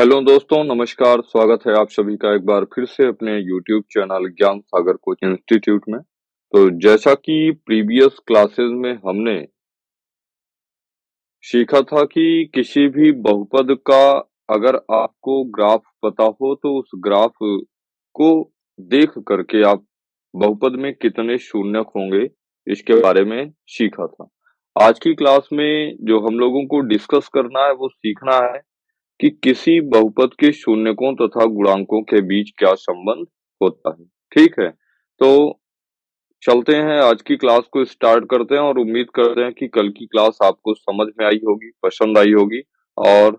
Hello दोस्तों, नमस्कार। स्वागत है आप सभी का एक बार फिर से अपने यूट्यूब चैनल ज्ञान सागर कोचिंग इंस्टीट्यूट में। तो जैसा कि प्रीवियस क्लासेस में हमने सीखा था कि किसी भी बहुपद का अगर आपको ग्राफ पता हो तो उस ग्राफ को देख करके आप बहुपद में कितने शून्यक होंगे इसके बारे में सीखा था। आज की क्लास में जो हम लोगों को डिस्कस करना है वो सीखना है कि किसी बहुपद के शून्यकों तथा गुणांकों के बीच क्या संबंध होता है। ठीक है, तो चलते हैं, आज की क्लास को स्टार्ट करते हैं और उम्मीद करते हैं कि कल की क्लास आपको समझ में आई होगी, पसंद आई होगी। और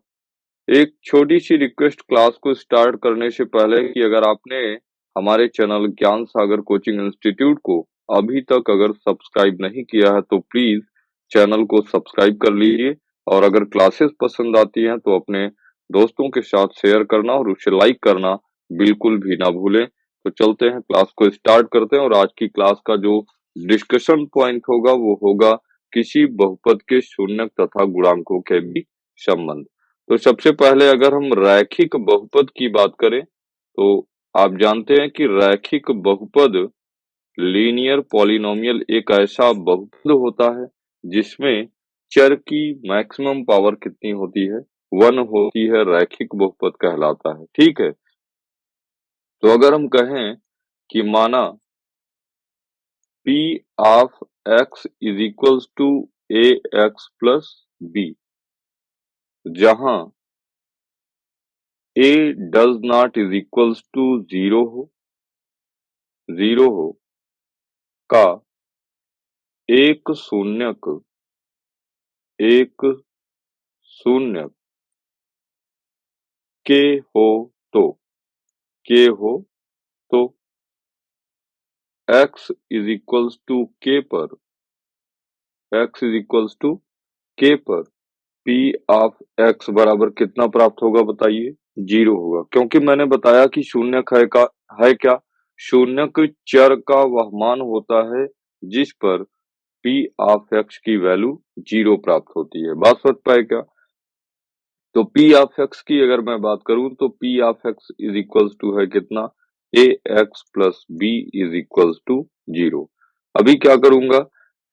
एक छोटी सी रिक्वेस्ट क्लास को स्टार्ट करने से पहले कि अगर आपने हमारे चैनल ज्ञान सागर कोचिंग इंस्टीट्यूट को अभी तक अगर सब्सक्राइब नहीं किया है तो प्लीज चैनल को सब्सक्राइब कर लीजिए। और अगर क्लासेस पसंद आती हैं तो अपने दोस्तों के साथ शेयर करना और उसे लाइक करना बिल्कुल भी ना भूलें। तो चलते हैं, क्लास को स्टार्ट करते हैं और आज की क्लास का जो डिस्कशन पॉइंट होगा वो होगा किसी बहुपद के शून्यक तथा गुणांकों के बीच संबंध। तो सबसे पहले अगर हम रैखिक बहुपद की बात करें तो आप जानते हैं कि रैखिक बहुपद लीनियर पॉलिनोमियल एक ऐसा बहुपद होता है जिसमें चर की मैक्सिमम पावर कितनी होती है, 1 होती है, रैखिक बहुपद कहलाता है। ठीक है, तो अगर हम कहें कि माना P of x is equals to A x plus B, जहां a does not is equals to zero हो का एक एक शून्यक के हो तो के हो तो x इज इक्वल्स टू के पर x इज इक्वल्स टू के पर P ऑफ x बराबर कितना प्राप्त होगा बताइए? 0 होगा, क्योंकि मैंने बताया कि शून्यक है क्या? शून्यक चर का वह मान होता है जिस पर P ऑफ x की वैल्यू 0 प्राप्त होती है। बात समझ पाए क्या? तो P ऑफ x की अगर मैं बात करूं तो P of x is equals to है कितना? A x plus b is equals to 0। अभी क्या करूंगा?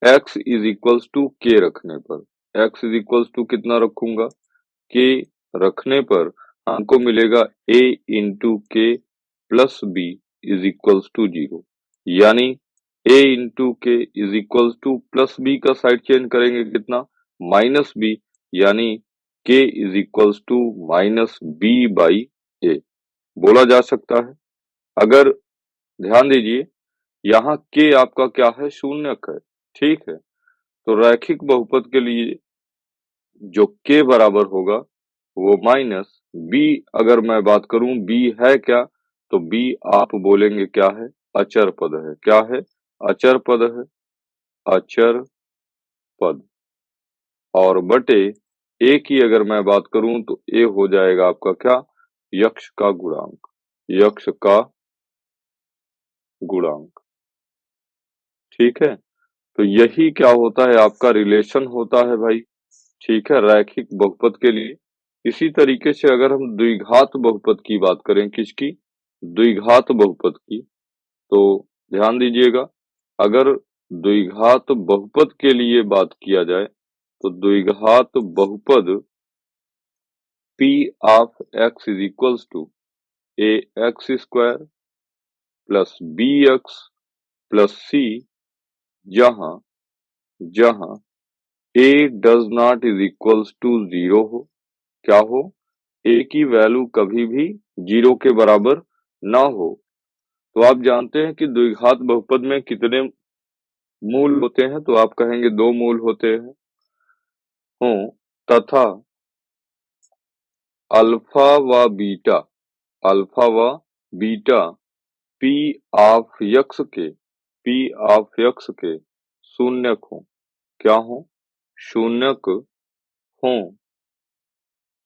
x इज इक्वल्स टू के रखने पर x इज इक्वल्स टू कितना रखूंगा? के रखने पर हमको मिलेगा a into k plus b is equals to 0। यानी a into k is equals to plus b का साइड चेंज करेंगे कितना? Minus b. यानी k is equals to minus B by a बोला जा सकता है। अगर ध्यान दीजिए, यहाँ k आपका क्या है? शून्यक है। ठीक है, तो रैखिक बहुपद के लिए जो k बराबर होगा वो माइनस b। अगर मैं बात करूं b है क्या, तो b आप बोलेंगे क्या है? अचर पद है। क्या है? अचर पद है। अचर पद। और बटे a की अगर मैं बात करूं तो a हो जाएगा आपका क्या? यक्ष का गुणांक। यक्ष का गुणांक। ठीक है, तो यही क्या होता है? आपका रिलेशन होता है भाई। ठीक है, रैखिक बहुपद के लिए। इसी तरीके से अगर हम द्विघात बहुपद की बात करें, किसकी? द्विघात बहुपद की, तो ध्यान दीजिएगा, अगर द्विघात बहुपद के लिए बात किया जाए तो द्विघात बहुपद P of x is equals to A x square plus b x plus c, जहां जहां a does not is equals to 0 हो। क्या हो? a की वैल्यू कभी भी 0 के बराबर ना हो। तो आप जानते हैं कि द्विघात बहुपद में कितने मूल होते हैं? तो आप कहेंगे 2 मूल होते हैं हों तथा अल्फा व बीटा, अल्फा व बीटा p ऑफ x के शून्यक हों। क्या हों? शून्यक हों।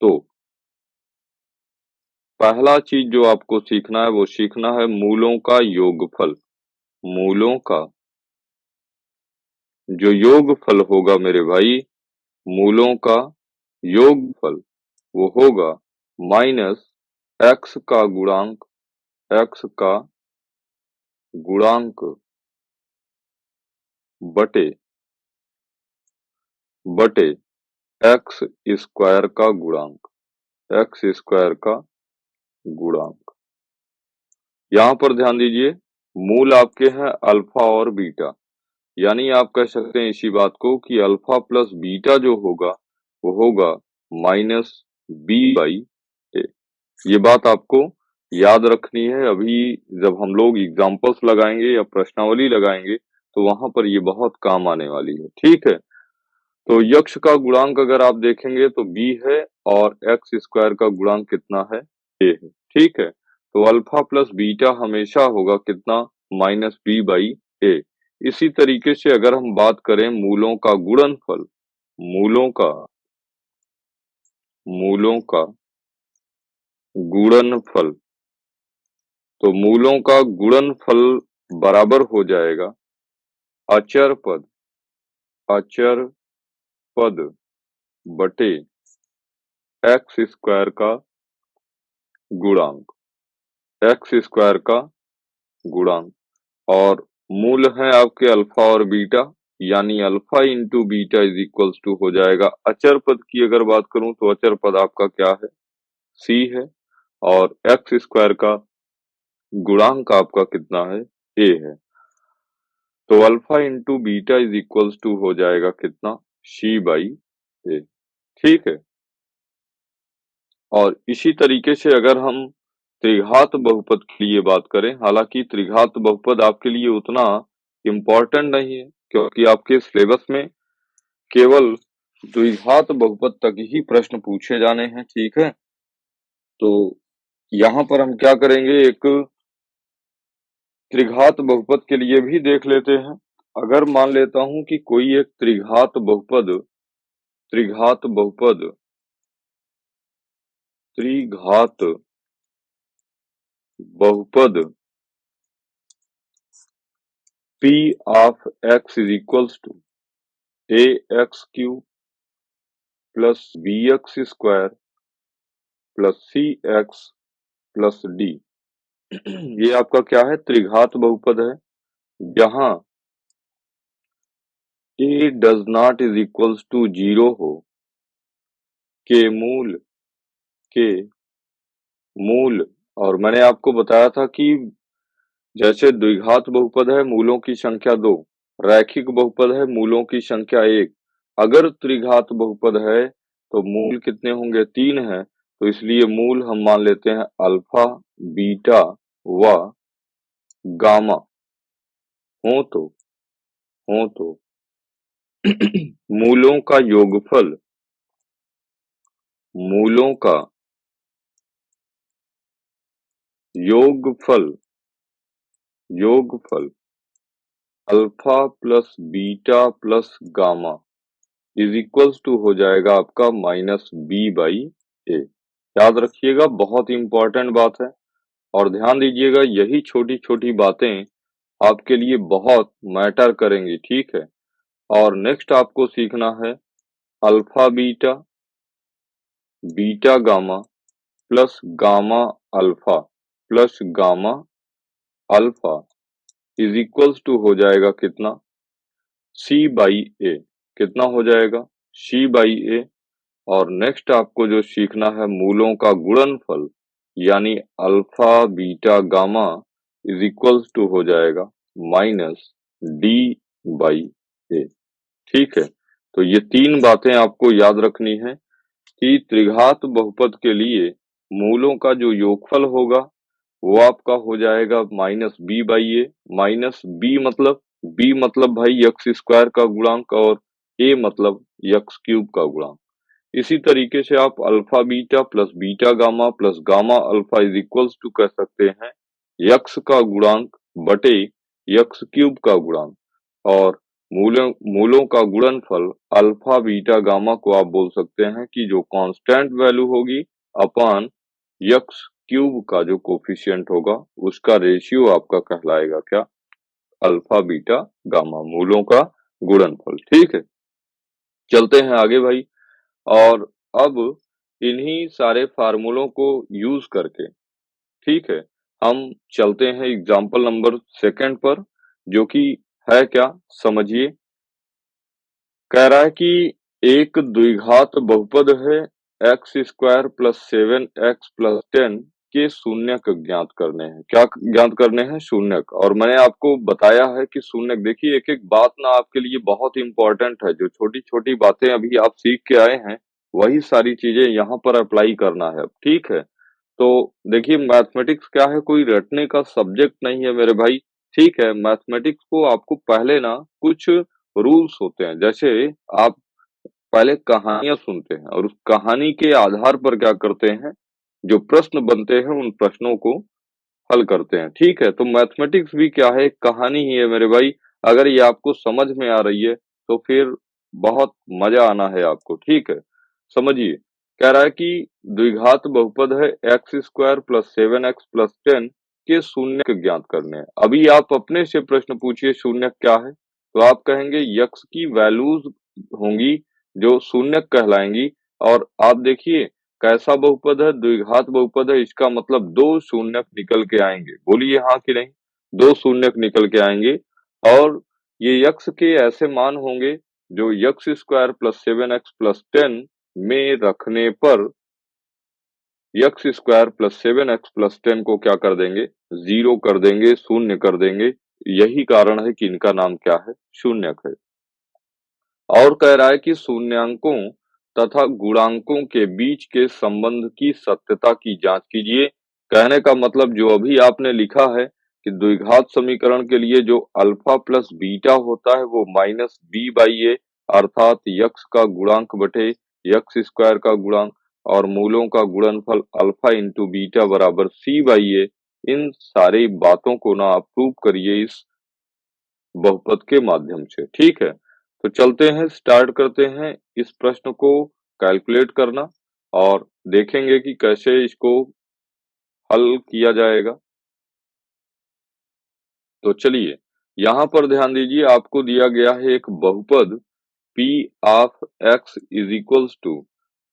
तो पहला चीज जो आपको सीखना है वो सीखना है मूलों का योगफल। मूलों का जो योगफल होगा मेरे भाई, मूलों का योगफल वो होगा माइनस एक्स का गुणांक, एक्स का गुणांक बटे बटे एक्स स्क्वायर का गुणांक, एक्स स्क्वायर का गुणांक। यहाँ पर ध्यान दीजिए, मूल आपके हैं अल्फा और बीटा, यानी आप कह सकते हैं इसी बात को कि अल्फा प्लस बीटा जो होगा वो होगा माइनस बी बाई ए। ये बात आपको याद रखनी है। अभी जब हम लोग एग्जाम्पल्स लगाएंगे या प्रश्नावली लगाएंगे तो वहां पर ये बहुत काम आने वाली है, ठीक है। तो यक्ष का गुणांक अगर आप देखेंगे तो बी है और एक्स स्क्वायर का गुणांक कितना है, ए है, ठीक है। तो अल्फा प्लस बीटा हमेशा होगा कितना, माइनस बी बाई ए। इसी तरीके से अगर हम बात करें मूलों का गुणनफल, मूलों का मूलों का गुणनफल, तो मूलों का गुणनफल बराबर हो जाएगा अचर पद, अचर पद बटे एक्स स्क्वायर का गुणांक, एक्स स्क्वायर का गुणांक। और मूल है आपके अल्फा और बीटा, यानी alpha into beta is equals to हो जाएगा, अचर पद की अगर बात करूं तो अचर पद आपका क्या है, सी है, और एक्स स्क्वायर का गुणांक आपका कितना है, ए है। तो alpha into beta is equals to हो जाएगा कितना, सी बाई ए, ठीक है। और इसी तरीके से अगर हम त्रिघात बहुपद के लिए बात करें, हालांकि त्रिघात बहुपद आपके लिए उतना इम्पोर्टेंट नहीं है क्योंकि आपके सिलेबस में केवल द्विघात बहुपद तक ही प्रश्न पूछे जाने हैं, ठीक है। तो यहाँ पर हम क्या करेंगे, एक त्रिघात बहुपद के लिए भी देख लेते हैं। अगर मान लेता हूं कि कोई एक त्रिघात बहुपद, त्रिघात बहुपद, त्रिघात बहुपद P of x is equals to ax cube plus bx square plus cx plus d। ये आपका क्या है, त्रिघात बहुपद है, जहां a does not is equals to 0 हो, के मूल, के मूल, और मैंने आपको बताया था कि जैसे द्विघात बहुपद है मूलों की संख्या 2, रैखिक बहुपद है मूलों की संख्या 1, अगर त्रिघात बहुपद है तो मूल कितने होंगे, 3 है। तो इसलिए मूल हम मान लेते हैं अल्फा, बीटा व गामा हो तो हो तो मूलों का योगफल, मूलों का योगफल, योगफल alpha plus beta plus gamma is equals to हो जाएगा आपका माइनस बी बाई ए। याद रखिएगा, बहुत इंपॉर्टेंट बात है और ध्यान दीजिएगा, यही छोटी छोटी बातें आपके लिए बहुत मैटर करेंगी, ठीक है। और नेक्स्ट आपको सीखना है alpha beta, beta gamma plus gamma alpha, plus gamma alpha is equals to हो जाएगा कितना, सी बाई ए। कितना हो जाएगा, सी बाई ए। और नेक्स्ट आपको जो सीखना है मूलों का गुणनफल, यानी alpha beta gamma is equals to हो जाएगा माइनस डी बाई ए, ठीक है। तो ये 3 बातें आपको याद रखनी है कि त्रिघात बहुपद के लिए मूलों का जो योगफल होगा वो आपका हो जाएगा minus B by A. Minus B मतलब भाई एक्स स्क्वायर का गुणांक और ए मतलब एक्स क्यूब का गुणांक। इसी तरीके से आप alpha beta plus beta gamma plus gamma alpha is equals to कह सकते हैं यक्स का गुणांक बटे यक्स क्यूब का गुणांक। और मूलों मूलों का गुणनफल अल्फा बीटा गामा को आप बोल सकते हैं कि जो कांस्टेंट वैल्यू होगी अपॉन यक्स क्यूब का जो कोफिशिएंट होगा उसका रेशियो आपका कहलाएगा क्या, अल्फा बीटा गामा, मूलों का गुणनफल, ठीक है। चलते हैं आगे भाई। और अब इन्हीं सारे फार्मूलों को यूज करके, ठीक है, हम चलते हैं एग्जाम्पल नंबर सेकंड पर, जो कि है क्या, समझिए। कह रहा है कि एक द्विघात बहुपद है x square plus 7x plus 10 के शून्यक ज्ञात करने हैं। क्या ज्ञात करने हैं? शून्यक। और मैंने आपको बताया है कि शून्यक, देखिए एक एक बात ना आपके लिए बहुत इंपॉर्टेंट है। जो छोटी छोटी बातें अभी आप सीख के आए हैं, वही सारी चीजें यहाँ पर अप्लाई करना है अब, ठीक है। तो देखिए मैथमेटिक्स क्या है, कोई रटने का सब्जेक्ट नहीं है मेरे भाई, ठीक है। मैथमेटिक्स को आपको पहले ना कुछ रूल्स होते हैं, जैसे आप पहले कहानियां सुनते हैं और उस कहानी के आधार पर क्या करते हैं, जो प्रश्न बनते हैं उन प्रश्नों को हल करते हैं, ठीक है। तो मैथमेटिक्स भी क्या है, एक कहानी ही है मेरे भाई। अगर ये आपको समझ में आ रही है तो फिर बहुत मजा आना है आपको, ठीक है। समझिए, कह रहा है कि द्विघात बहुपद है x square plus 7x plus 10 के शून्य ज्ञात करने हैं। अभी आप अपने से प्रश्न पूछिए शून्य क्या है, तो आप कहेंगे यक्स की वैल्यूज होंगी जो शून्य कहलाएंगी। और आप देखिए कैसा बहुपद है, द्विघात बहुपद है, इसका मतलब दो शून्यक निकल के आएंगे। बोलिए हाँ कि नहीं, दो शून्यक निकल के आएंगे। और ये यक्स के ऐसे मान होंगे जो x square plus 7x plus 10 में रखने पर x square plus 7x plus 10 को क्या कर देंगे, जीरो कर देंगे, शून्य कर देंगे। यही कारण है कि इनका नाम क्या है, शून्यक है। और कह रहा है कि शून्यांकों तथा गुणांकों के बीच के संबंध की सत्यता की जांच कीजिए। कहने का मतलब जो अभी आपने लिखा है कि द्विघात समीकरण के लिए जो अल्फा प्लस बीटा होता है वो माइनस बी बाई ए, अर्थात यक्स का गुणांक बटे यक्स स्क्वायर का गुणांक और मूलों का गुणनफल अल्फा इंटू बीटा बराबर सी बाई ए। इन सारी बातों को ना आप प्रूव करिए इस बहुपद के माध्यम से, ठीक है। तो चलते हैं, स्टार्ट करते हैं इस प्रश्न को कैलकुलेट करना और देखेंगे कि कैसे इसको हल किया जाएगा। तो चलिए, यहाँ पर ध्यान दीजिए, आपको दिया गया है एक बहुपद p of x is equals to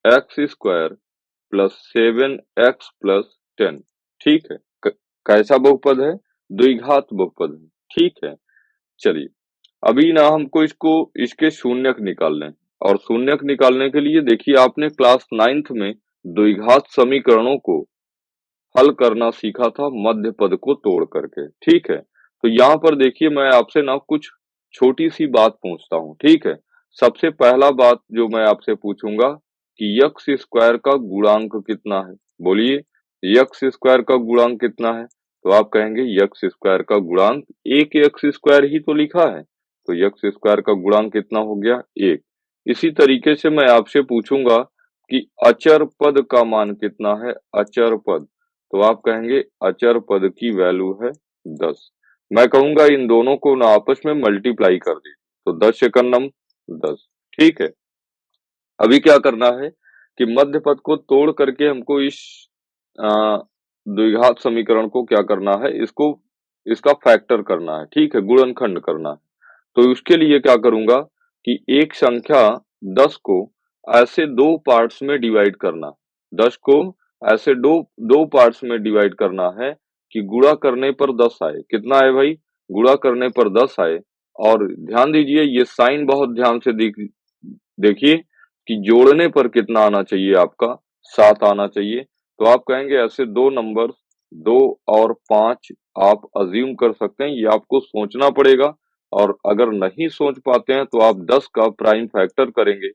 x square plus 7x plus 10, ठीक है। कैसा बहुपद है? द्विघात बहुपद है, ठीक है। चलिए, अभी ना हमको इसको इसके शून्यक निकालने हैं। और शून्यक निकालने के लिए देखिए आपने क्लास 9th में द्विघात समीकरणों को हल करना सीखा था मध्य पद को तोड़ करके, ठीक है। तो यहाँ पर देखिए मैं आपसे ना कुछ छोटी सी बात पूछता हूँ, ठीक है। सबसे पहला बात जो मैं आपसे पूछूंगा कि यक्स स्क्वायर का गुणांक कितना है। बोलिए, यक्स स्क्वायर का गुणांक कितना है? तो आप कहेंगे यक्स स्क्वायर का गुणांक, एक यक्स स्क्वायर ही तो लिखा है, तो यक्स स्क्वायर का गुणांक कितना हो गया, एक। इसी तरीके से मैं आपसे पूछूंगा कि अचर पद का मान कितना है, अचर पद। तो आप कहेंगे अचर पद की वैल्यू है 10। मैं कहूंगा इन दोनों को ना आपस में मल्टीप्लाई कर दीजिए, तो 10 एकम 10, ठीक है। अभी क्या करना है कि मध्य पद को तोड़ करके हमको इस अ, द्विघात समीकरण को क्या करना है, इसको इसका फैक्टर करना है, ठीक है, गुणनखंड करना है। तो उसके लिए क्या करूंगा कि एक संख्या 10 को ऐसे दो पार्ट्स में डिवाइड करना, 10 को ऐसे दो दो पार्ट्स में डिवाइड करना है कि गुणा करने पर 10 आए। कितना आए भाई? गुणा करने पर 10 आए। और ध्यान दीजिए ये साइन बहुत ध्यान से देखिए कि जोड़ने पर कितना आना चाहिए आपका, 7 आना चाहिए। तो आप कहेंगे ऐसे दो नंबर 2 और 5 आप अज्यूम कर सकते हैं, ये आपको सोचना पड़ेगा। और अगर नहीं सोच पाते हैं तो आप 10 का प्राइम फैक्टर करेंगे,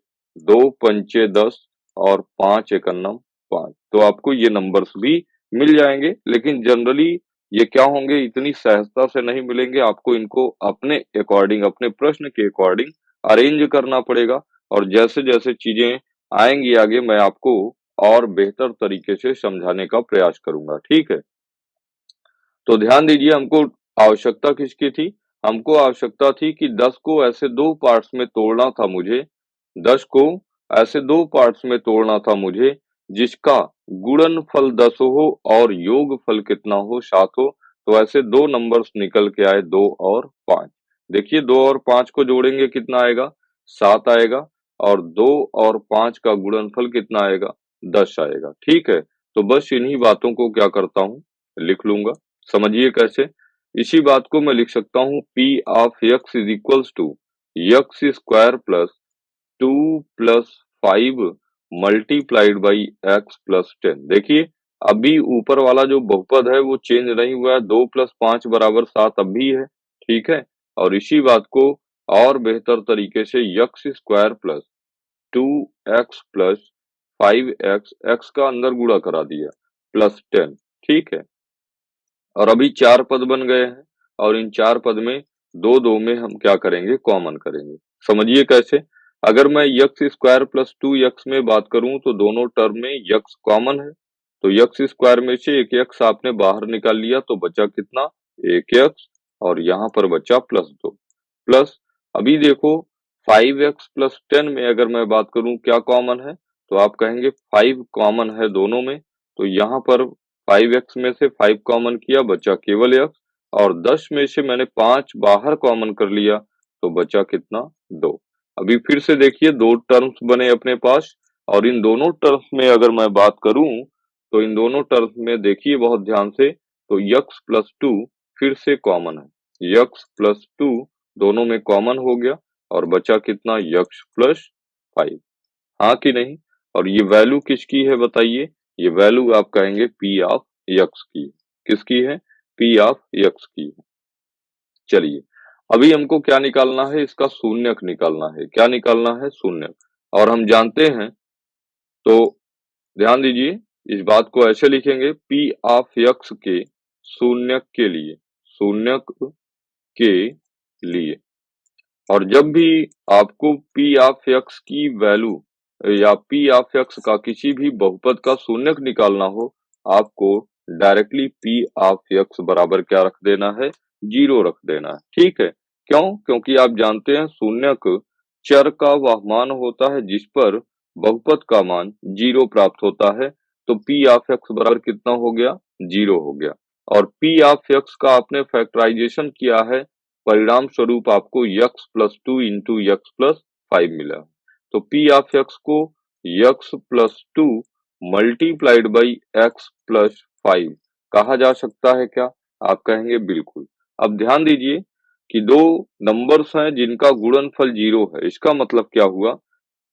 2 पंचे 10 और 5 एकन्नम 5, तो आपको ये नंबर्स भी मिल जाएंगे। लेकिन जनरली ये क्या होंगे, इतनी सहजता से नहीं मिलेंगे, आपको इनको अपने अकॉर्डिंग, अपने प्रश्न के अकॉर्डिंग अरेंज करना पड़ेगा। और जैसे जैसे चीजें आएंगी आगे मैं आपको और बेहतर तरीके से समझाने का प्रयास करूंगा, ठीक है। तो ध्यान दीजिए, हमको आवश्यकता किसकी थी? हमको आवश्यकता थी कि 10 को ऐसे दो पार्ट्स में तोड़ना था मुझे, 10 को ऐसे दो पार्ट्स में तोड़ना था मुझे जिसका गुणनफल 10 हो और योगफल कितना हो, 7 हो। तो ऐसे दो नंबर्स निकल के आए, 2 और 5। देखिए 2 और 5 को जोड़ेंगे कितना आएगा, 7 आएगा। और 2 और 5 का गुणनफल कितना आएगा, 10 आएगा। ठीक है, तो बस इन्हीं बातों को क्या करता हूँ, लिख लूंगा। समझिए कैसे। इसी बात को मैं लिख सकता हूँ P of x is equals to x square plus 2 plus 5 multiplied by x plus 10। देखिए, अभी ऊपर वाला जो बहुपद है वो चेंज नहीं हुआ है, 2 प्लस 5 बराबर 7 अब भी है। ठीक है, और इसी बात को और बेहतर तरीके से x square plus 2x plus 5x, x का अंदर गुणा करा दिया, प्लस 10। ठीक है, और अभी 4 पद बन गए हैं, और इन 4 पद में दो दो में हम क्या करेंगे, कॉमन करेंगे। समझिए कैसे। अगर मैं एक्स स्क्वायर प्लस 2x में बात करूं तो दोनों टर्म में x कॉमन है, तो एक्स स्क्वायर में से एक x आपने बाहर निकाल लिया, तो बचा कितना, एक x, और यहाँ पर बचा प्लस 2। प्लस अभी देखो 5x प्लस 10 में अगर मैं बात करूं क्या कॉमन है, तो आप कहेंगे 5 कॉमन है दोनों में, तो यहाँ पर 5x में से 5 कॉमन किया, बचा केवल x, और 10 में से मैंने 5 बाहर कॉमन कर लिया, तो बचा कितना, 2। अभी फिर से देखिए, दो टर्म्स बने अपने पास, और इन दोनों टर्म्स में अगर मैं बात करूं तो इन दोनों टर्म्स में देखिए बहुत ध्यान से, तो x प्लस 2 फिर से कॉमन है, x प्लस 2 दोनों में कॉमन हो गया, और बचा कितना, x प्लस 5। हाँ कि नहीं। और ये वैल्यू किसकी है बताइए, ये वैल्यू आप कहेंगे P ऑफ x की है। किसकी है, P ऑफ x की है। चलिए, अभी हमको क्या निकालना है, इसका शून्यक निकालना है। क्या निकालना है, शून्यक। और हम जानते हैं, तो ध्यान दीजिए, इस बात को ऐसे लिखेंगे, P ऑफ x के शून्यक के लिए, शून्यक के लिए। और जब भी आपको P ऑफ x की वैल्यू या P ऑफ x का किसी भी बहुपद का शून्यक निकालना हो, आपको डायरेक्टली P ऑफ x बराबर क्या रख देना है, 0 रख देना है। ठीक है, क्यों, क्योंकि आप जानते हैं शून्यक चर का वह मान होता है जिस पर बहुपद का मान 0 प्राप्त होता है। तो P ऑफ x बराबर कितना हो गया, 0 हो गया। और P ऑफ x का आपने फैक्टराइजेशन किया है, परिणाम स्वरूप आपको x plus 2 into x plus 5 मिला। तो P ऑफ x को x plus 2 multiplied by x plus 5 कहा जा सकता है क्या, आप कहेंगे बिल्कुल। अब ध्यान दीजिए कि दो नंबर्स हैं जिनका गुणनफल 0 है। इसका मतलब क्या हुआ,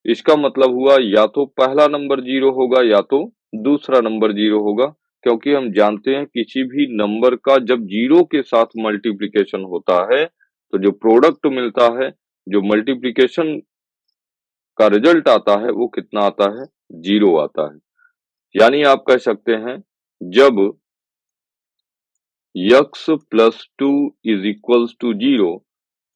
इसका मतलब हुआ या तो पहला नंबर 0 होगा या तो दूसरा नंबर 0 होगा, क्योंकि हम जानते हैं किसी भी नंबर का जब 0 के साथ मल्टीप्लिकेशन होता है तो जो प्रोडक्ट मिलता है, जो मल्टीप्लिकेशन का रिजल्ट आता है, वो कितना आता है, 0 आता है। यानी आप कह सकते हैं, जब x plus 2 is equals to 0,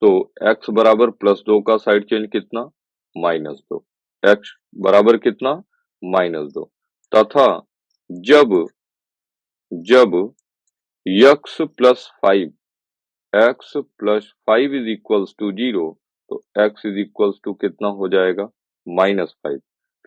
तो x बराबर प्लस 2 का साइड चेंज कितना, -2। x बराबर कितना, -2। तथा जब जब x plus 5, x plus 5 is equals to 0, तो x इज इक्वल्स टू कितना हो जाएगा, -5।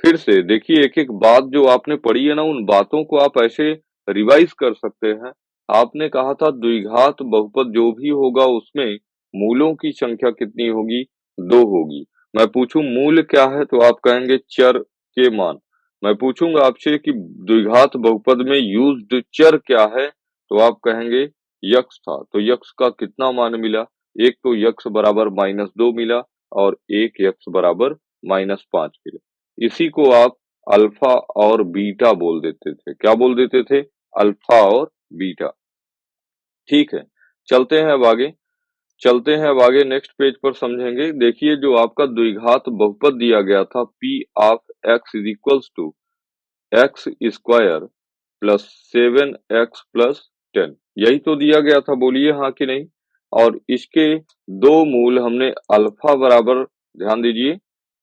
फिर से देखिए, एक एक बात जो आपने पढ़ी है ना, उन बातों को आप ऐसे रिवाइज कर सकते हैं। आपने कहा था द्विघात बहुपद जो भी होगा उसमें मूलों की संख्या कितनी होगी, 2 होगी। मैं पूछूं मूल क्या है, तो आप कहेंगे चर के मान। मैं पूछूंगा आपसे कि द्विघात बहुपद में यूज्ड चर क्या है, तो आप कहेंगे यक्स था। तो यक्स का कितना मान मिला, एक तो यक्स बराबर -2 मिला, और एक यक्स बराबर -5 मिला। इसी को आप अल्फा और बीटा बोल देते थे। क्या बोल देते थे, अल्फा और बीटा। ठीक है, चलते हैं अब आगे। चलते हैं अब आगे, नेक्स्ट पेज पर समझेंगे। देखिए, जो आपका द्विघात बहुपद दिया गया था P of x is equals to x square plus 7x plus 10, यही तो दिया गया था, बोलिए हाँ कि नहीं। और इसके दो मूल हमने अल्फा बराबर, ध्यान दीजिए,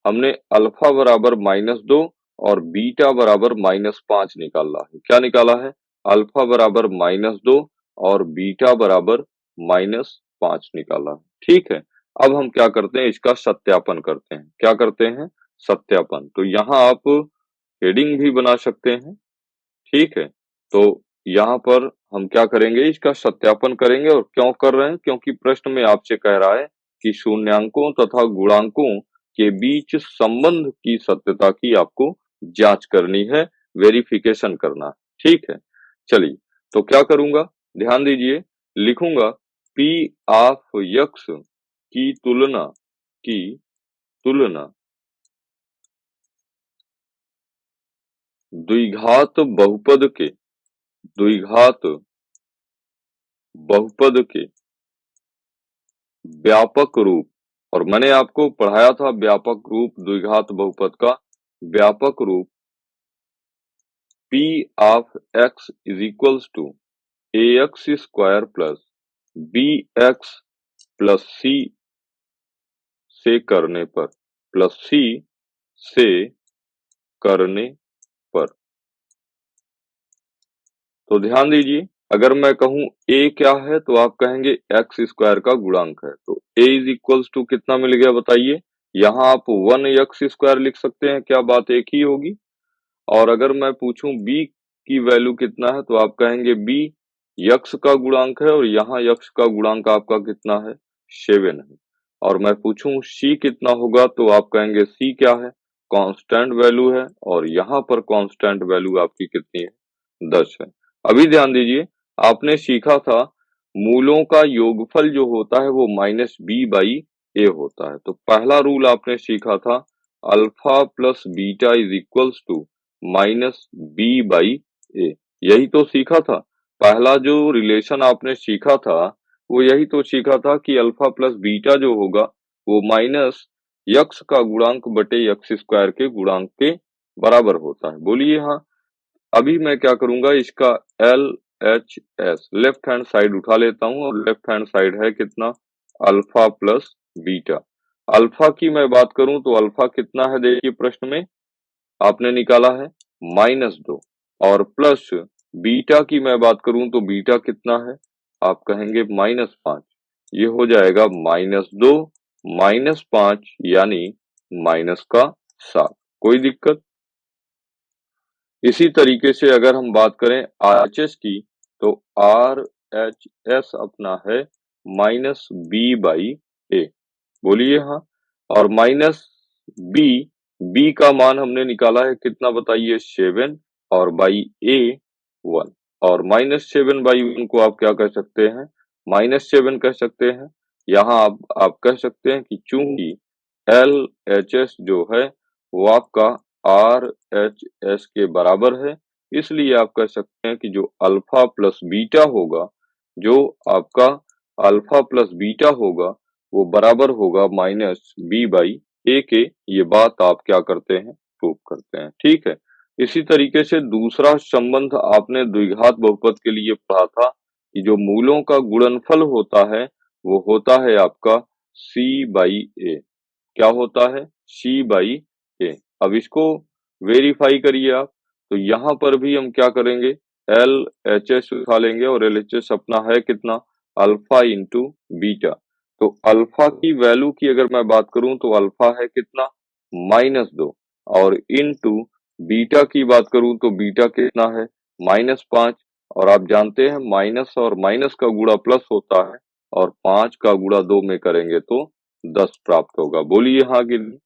हमने अल्फा बराबर -2 और बीटा बराबर -5 निकाला है। क्या निकाला है, अल्फा बराबर -2 और बीटा बराबर -5 निकाला है। ठीक है, अब हम क्या करते हैं, इसका सत्यापन करते हैं। क्या करते हैं, सत्यापन। तो यहाँ आप हेडिंग भी बना सकते हैं। ठीक है, तो यहाँ पर हम क्या करेंगे, इसका सत्यापन करेंगे। और क्यों कर रहे हैं, क्योंकि प्रश्न में आपसे कह रहा है कि शून्यांकों तथा गुणांकों के बीच संबंध की सत्यता की आपको जांच करनी है। वेरिफिकेशन करना है, ठीक है। चलिए, तो क्या करूंगा, ध्यान दीजिए, लिखूंगा पी ऑफ यक्स की तुलना द्विघात द्विघात बहुपद के व्यापक रूप, और मैंने आपको पढ़ाया था व्यापक रूप द्विघात बहुपद का व्यापक रूप P of x is equals to A x square plus b x plus c से करने पर प्लस सी से करने पर। तो ध्यान दीजिए, अगर मैं कहूं a क्या है तो आप कहेंगे एक्स स्क्वायर का गुणांक है, तो a इज इक्वल्स टू कितना मिल गया बताइए। यहाँ आप 1 एक्स स्क्वायर लिख सकते हैं, क्या बात एक ही होगी। और अगर मैं पूछूं b की वैल्यू कितना है तो आप कहेंगे b यक्स का गुणांक है, और यहाँ यक्स का गुणांक आपका कितना है, 7 है। और मैं पूछूं c कितना होगा तो आप कहेंगे c क्या है, कांस्टेंट वैल्यू है, और यहाँ पर कांस्टेंट वैल्यू आपकी कितनी है, 10 है। अभी ध्यान दीजिए, आपने सीखा था मूलों का योगफल जो होता है वो माइनस बी बाई ए होता है। तो पहला रूल आपने सीखा था alpha plus beta is equals to minus B by a, यही तो सीखा था। पहला जो रिलेशन आपने सीखा था वो यही तो सीखा था कि अल्फा प्लस बीटा जो होगा वो माइनस यक्स का गुणांक बटे यक्स स्क्वायर के गुणांक के बराबर होता है। बोलिए हाँ। अभी मैं क्या करूंगा, इसका L H S left hand side उठा लेता हूं, और लेफ्ट हैंड साइड है कितना, अल्फा प्लस बीटा। अल्फा की मैं बात करूं तो अल्फा कितना है, देखिए प्रश्न में आपने निकाला है -2, और प्लस बीटा की मैं बात करूं तो बीटा कितना है, आप कहेंगे -5। ये हो जाएगा -2 -5 यानी -7। कोई दिक्कत। इसी तरीके से अगर हम बात करें आरएचएस की तो आर एच एस अपना है -b/a। बोलिए हाँ। और बी बी का मान हमने निकाला है कितना बताइए, 7, और बाई ए 1। और -7/1 को आप क्या कह सकते हैं, -7 कह सकते हैं। यहाँ आप कह सकते हैं कि चूंकि एल एच एस जो है वो आपका आर एच एस के बराबर है, इसलिए आप कह सकते हैं कि जो अल्फा प्लस बीटा होगा, जो आपका अल्फा प्लस बीटा होगा वो बराबर होगा -b/a के। ये बात आप क्या करते हैं, प्रूव करते हैं, ठीक है। इसी तरीके से दूसरा संबंध आपने द्विघात बहुपद के लिए पढ़ा था कि जो मूलों का गुणनफल होता है वो होता है आपका c/a। क्या होता है, c/a। अब इसको वेरीफाई करिए आप। तो यहाँ पर भी हम क्या करेंगे, एल एच एस उठा लेंगे, और एल एच एस अपना है कितना, अल्फा इंटू बीटा। तो अल्फा की वैल्यू की अगर मैं बात करूं तो अल्फा है कितना, -2, और इंटू बीटा की बात करूं तो बीटा कितना है, -5। और आप जानते हैं माइनस और माइनस का गुणा प्लस होता है, और 5 का गुणा 2 में करेंगे तो 10 प्राप्त होगा। बोलिए हाँ कि नहीं।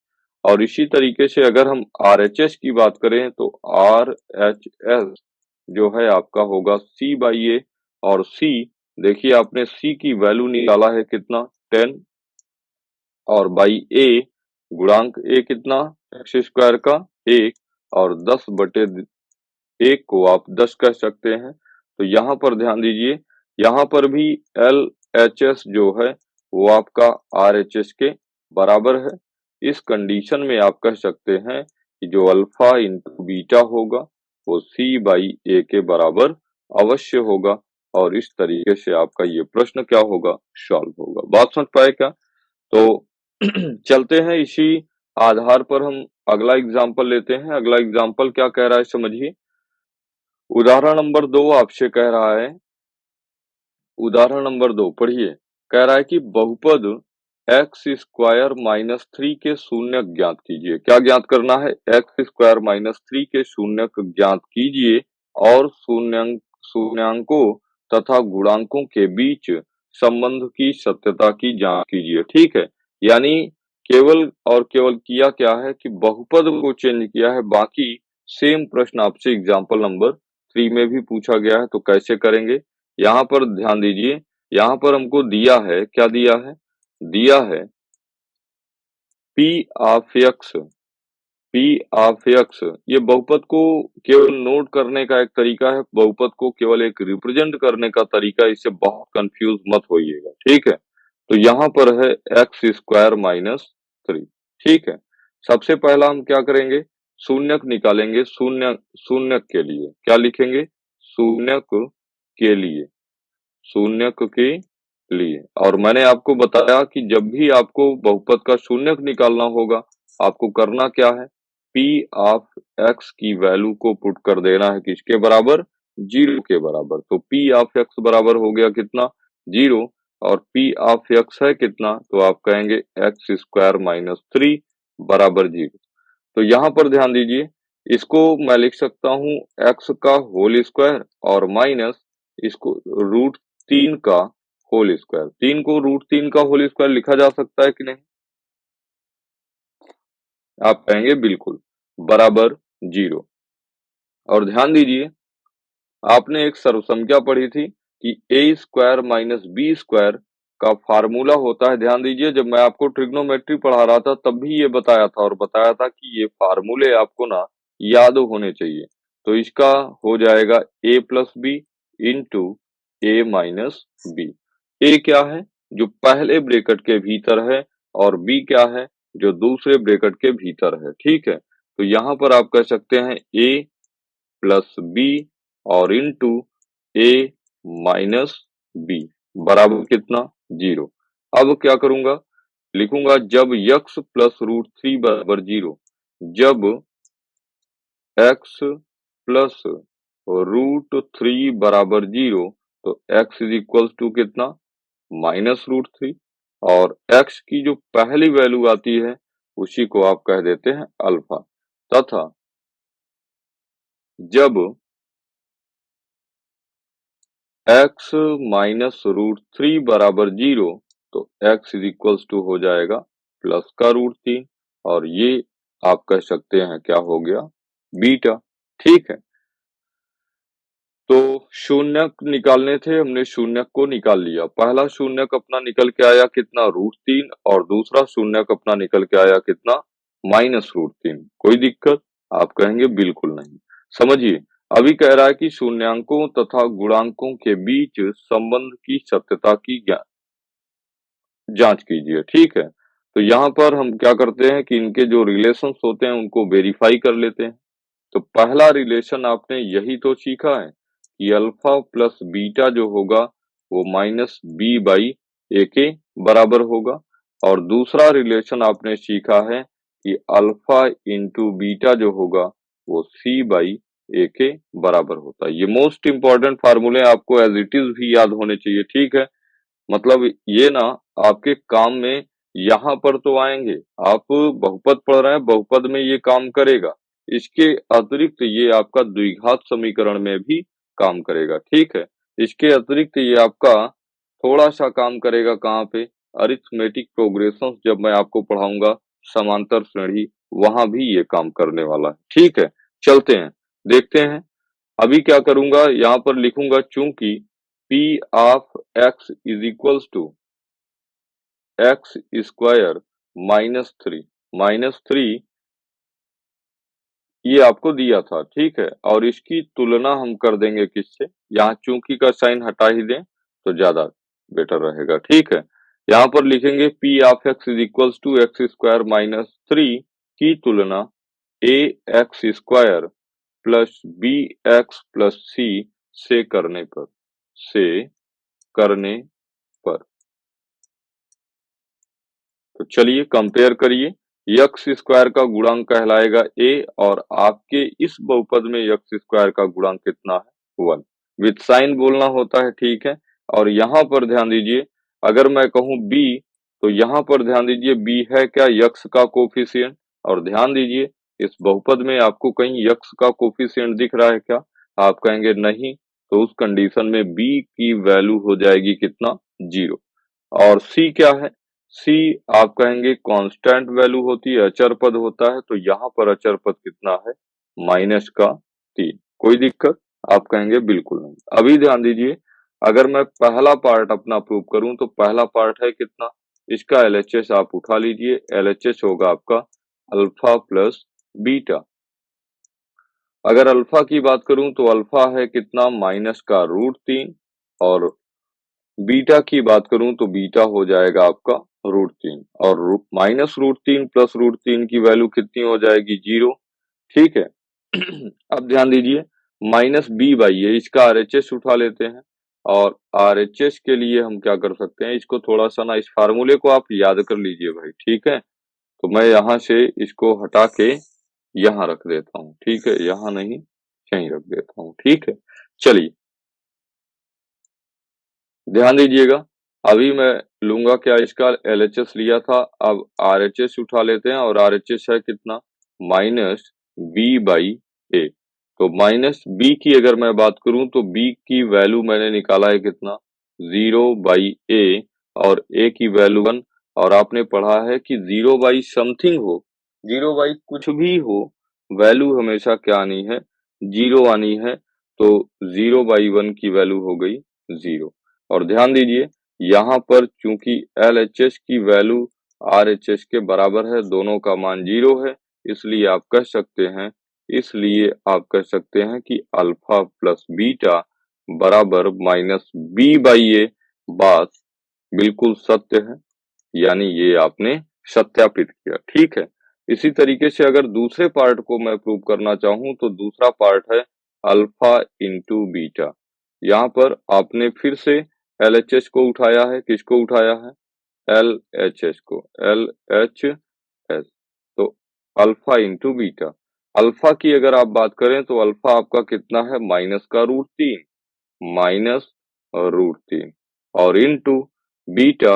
और इसी तरीके से अगर हम आरएचएस की बात करें तो आरएचएस जो है आपका होगा c/a। और c, देखिए आपने c की वैल्यू निकाला है कितना, 10, और बाई a गुणांक a कितना, एक्स स्क्वायर का 1, और 10/1 को आप 10 कह सकते हैं। तो यहाँ पर ध्यान दीजिए, यहाँ पर भी एल एच एस जो है वो आपका आर एच एस के बराबर है। इस कंडीशन में आप कह सकते हैं कि जो अल्फा इंटू बीटा होगा वो c/a के बराबर अवश्य होगा, और इस तरीके से आपका ये प्रश्न क्या होगा, सॉल्व होगा। बात समझ पाए क्या। तो चलते हैं, इसी आधार पर हम अगला एग्जाम्पल लेते हैं। अगला एग्जाम्पल क्या कह रहा है समझिए। उदाहरण नंबर 2 आपसे कह रहा है, उदाहरण नंबर 2 पढ़िए। कह रहा है कि बहुपद एक्स स्क्वायर -3 के शून्यक ज्ञात कीजिए। क्या ज्ञात करना है, एक्स स्क्वायर -3 के शून्यक ज्ञात कीजिए, और शून्यांकों तथा गुणांकों के बीच संबंध की सत्यता की जांच कीजिए। ठीक है, यानी केवल और केवल किया क्या है कि बहुपद को चेंज किया है, बाकी सेम प्रश्न आपसे एग्जाम्पल नंबर 3 में भी पूछा गया है, तो कैसे करेंगे? यहाँ पर ध्यान दीजिए, यहाँ पर हमको दिया है, क्या दिया है? दिया है P of x, P of x, ये बहुपद को केवल नोट करने का एक तरीका है, बहुपद को केवल एक रिप्रेजेंट करने का तरीका, इससे बहुत कंफ्यूज मत होइएगा, ठीक है? तो यहाँ पर है एक्स स्क्वायर माइनस 3, ठीक है? सबसे पहला हम क्या करेंगे? शून्यक निकालेंगे, शून्यक के लिए क्या लिखेंगे? शून्यक के लिए, शून्यक के लिए। और मैंने आपको बताया कि जब भी आपको बहुपद का शून्यक निकालना होगा, आपको करना क्या है? P ऑफ x की वैल्यू को पुट कर देना है किसके बराबर? 0 के बराबर। तो P ऑफ x बराबर हो गया कितना? 0। और P ऑफ x है कितना? तो आप कहेंगे एक्स स्क्वायर माइनस 3 बराबर 0। तो यहाँ पर ध्यान दीजिए, इसको मैं लिख सकता हूँ x का होल स्क्वायर और माइनस इसको रूट 3 का होल स्क्वायर। 3 को रूट 3 का होल स्क्वायर लिखा जा सकता है कि नहीं? आप कहेंगे बिल्कुल, बराबर 0। और ध्यान दीजिए, आपने एक सर्वसंख्या पढ़ी थी कि ए स्क्वायर माइनस बी स्क्वायर का फार्मूला होता है। ध्यान दीजिए, जब मैं आपको ट्रिग्नोमेट्री पढ़ा रहा था तब भी ये बताया था, और बताया था कि ये फार्मूले आपको ना याद होने चाहिए। तो इसका हो जाएगा ए प्लस बी इंटू ए माइनस बी। ए क्या है? जो पहले ब्रैकेट के भीतर है, और बी क्या है? जो दूसरे ब्रैकेट के भीतर है, ठीक है? तो यहाँ पर आप कह सकते हैं ए प्लस बी और इंटू ए माइनस बी बराबर कितना? 0। अब क्या करूंगा? लिखूंगा जब x प्लस रूट 3 बराबर 0, जब x प्लस रूट 3 बराबर 0, तो x इज इक्वल टू कितना? Minus root 3। और x की जो पहली वैल्यू आती है उसी को आप कह देते हैं अल्फा। तथा जब x माइनस रूट 3 बराबर 0, तो x इज इक्वल्स टू हो जाएगा प्लस का रूट 3, और ये आप कह सकते हैं क्या हो गया? बीटा, ठीक है? तो शून्यक निकालने थे, हमने शून्यक को निकाल लिया। पहला शून्यक अपना निकल के आया कितना? रूट 3। और दूसरा शून्यक अपना निकल के आया कितना? Minus root 3। कोई दिक्कत? आप कहेंगे बिल्कुल नहीं। समझिए, अभी कह रहा है कि शून्यांकों तथा गुणांकों के बीच संबंध की सत्यता की जांच कीजिए, ठीक है? तो यहाँ पर हम क्या करते हैं कि इनके जो रिलेशंस होते हैं उनको वेरीफाई कर लेते हैं। तो पहला रिलेशन आपने यही तो सीखा है कि अल्फा प्लस बीटा जो होगा वो माइनस बी बाई ए के बराबर होगा। और दूसरा रिलेशन आपने सीखा है कि अल्फा इंटू बीटा जो होगा वो सी बाई ए के बराबर होता है। ये मोस्ट इंपॉर्टेंट फार्मूले आपको एज इट इज भी याद होने चाहिए, ठीक है? मतलब ये ना आपके काम में यहाँ पर तो आएंगे। आप बहुपद पढ़ रहे हैं, बहुपद में ये काम करेगा। इसके अतिरिक्त ये आपका द्विघात समीकरण में भी काम करेगा, ठीक है? इसके अतिरिक्त ये आपका थोड़ा सा काम करेगा कहाँ पे? अरिथमेटिक प्रोग्रेशन जब मैं आपको पढ़ाऊंगा, समांतर श्रेणी, वहां भी ये काम करने वाला है, ठीक है? चलते हैं, देखते हैं। अभी क्या करूंगा? यहाँ पर लिखूंगा चूंकि P of x is equals to x square minus 3, minus 3 ये आपको दिया था, ठीक है? और इसकी तुलना हम कर देंगे किससे? यहाँ चूंकि का साइन हटा ही दें तो ज्यादा बेटर रहेगा, ठीक है? यहाँ पर लिखेंगे P of x is equals to x square minus 3 की तुलना a x square plus b x plus c से करने पर, से करने पर। तो चलिए कंपेयर करिए। एक्स स्क्वायर का गुणांक कहलाएगा ए, और आपके इस बहुपद में एक्स स्क्वायर का गुणांक कितना है? 1। विथ साइन बोलना होता है, ठीक है? और यहाँ पर ध्यान दीजिए, अगर मैं कहूँ बी, तो यहाँ पर ध्यान दीजिए बी है क्या? यक्स का कोफिशिएंट। और ध्यान दीजिए, इस बहुपद में आपको कहीं यक्स का कोफिशिएंट दिख रहा है क्या? आप कहेंगे नहीं, तो उस कंडीशन में बी की वैल्यू हो जाएगी कितना? 0। और सी क्या है? सी आप कहेंगे कांस्टेंट वैल्यू होती है, अचर पद होता है। तो यहाँ पर अचर पद कितना है? माइनस का 3। कोई दिक्कत? आप कहेंगे बिल्कुल नहीं। अभी ध्यान दीजिए, अगर मैं पहला पार्ट अपना प्रूव करूं तो पहला पार्ट है कितना, इसका एलएचएस आप उठा लीजिए, एलएचएस होगा आपका अल्फा प्लस बीटा। अगर अल्फा की बात करूं तो अल्फा है कितना, माइनस का √3, और बीटा की बात करूं तो बीटा हो जाएगा आपका √3, और -√3 प्लस √3 की वैल्यू कितनी हो जाएगी, 0। ठीक है। अब ध्यान दीजिए, -b/a, इसका आरएचएस उठा लेते हैं, और आरएचएस के लिए हम क्या कर सकते हैं, इसको थोड़ा सा ना, इस फार्मूले को आप याद कर लीजिए भाई। ठीक है, तो मैं यहाँ से इसको हटा के यहाँ रख देता हूँ। ठीक है, यहाँ नहीं, यहीं रख देता हूँ। ठीक है, चलिए ध्यान दीजिएगा, अभी मैं लूंगा क्या, इसका एलएचएस लिया था, अब आरएचएस उठा लेते हैं, और आरएचएस है कितना, -b/a। तो -b की अगर मैं बात करूं तो b की वैल्यू मैंने निकाला है कितना, 0/a, और a की वैल्यू 1। और आपने पढ़ा है कि 0/समथिंग हो, 0/ कुछ भी हो, वैल्यू हमेशा क्या आनी है, 0 आनी है। तो 0/1 की वैल्यू हो गई 0। और ध्यान दीजिए, यहाँ पर चूंकि एलएचएस की वैल्यू आरएचएस के बराबर है, दोनों का मान 0 है, इसलिए आप कह सकते हैं कि अल्फा प्लस बीटा बराबर -b/a। बात बिल्कुल सत्य है, यानी ये आपने सत्यापित किया। ठीक है, इसी तरीके से अगर दूसरे पार्ट को मैं प्रूव करना चाहूं तो दूसरा पार्ट है अल्फा इंटू बीटा। यहाँ पर आपने फिर से एलएचएस को उठाया है, किसको उठाया है, एलएचएस को, एलएचएस। तो अल्फा इंटू बीटा, अल्फा की अगर आप बात करें तो अल्फा आपका कितना है, माइनस का √3, -√3, और इंटू बीटा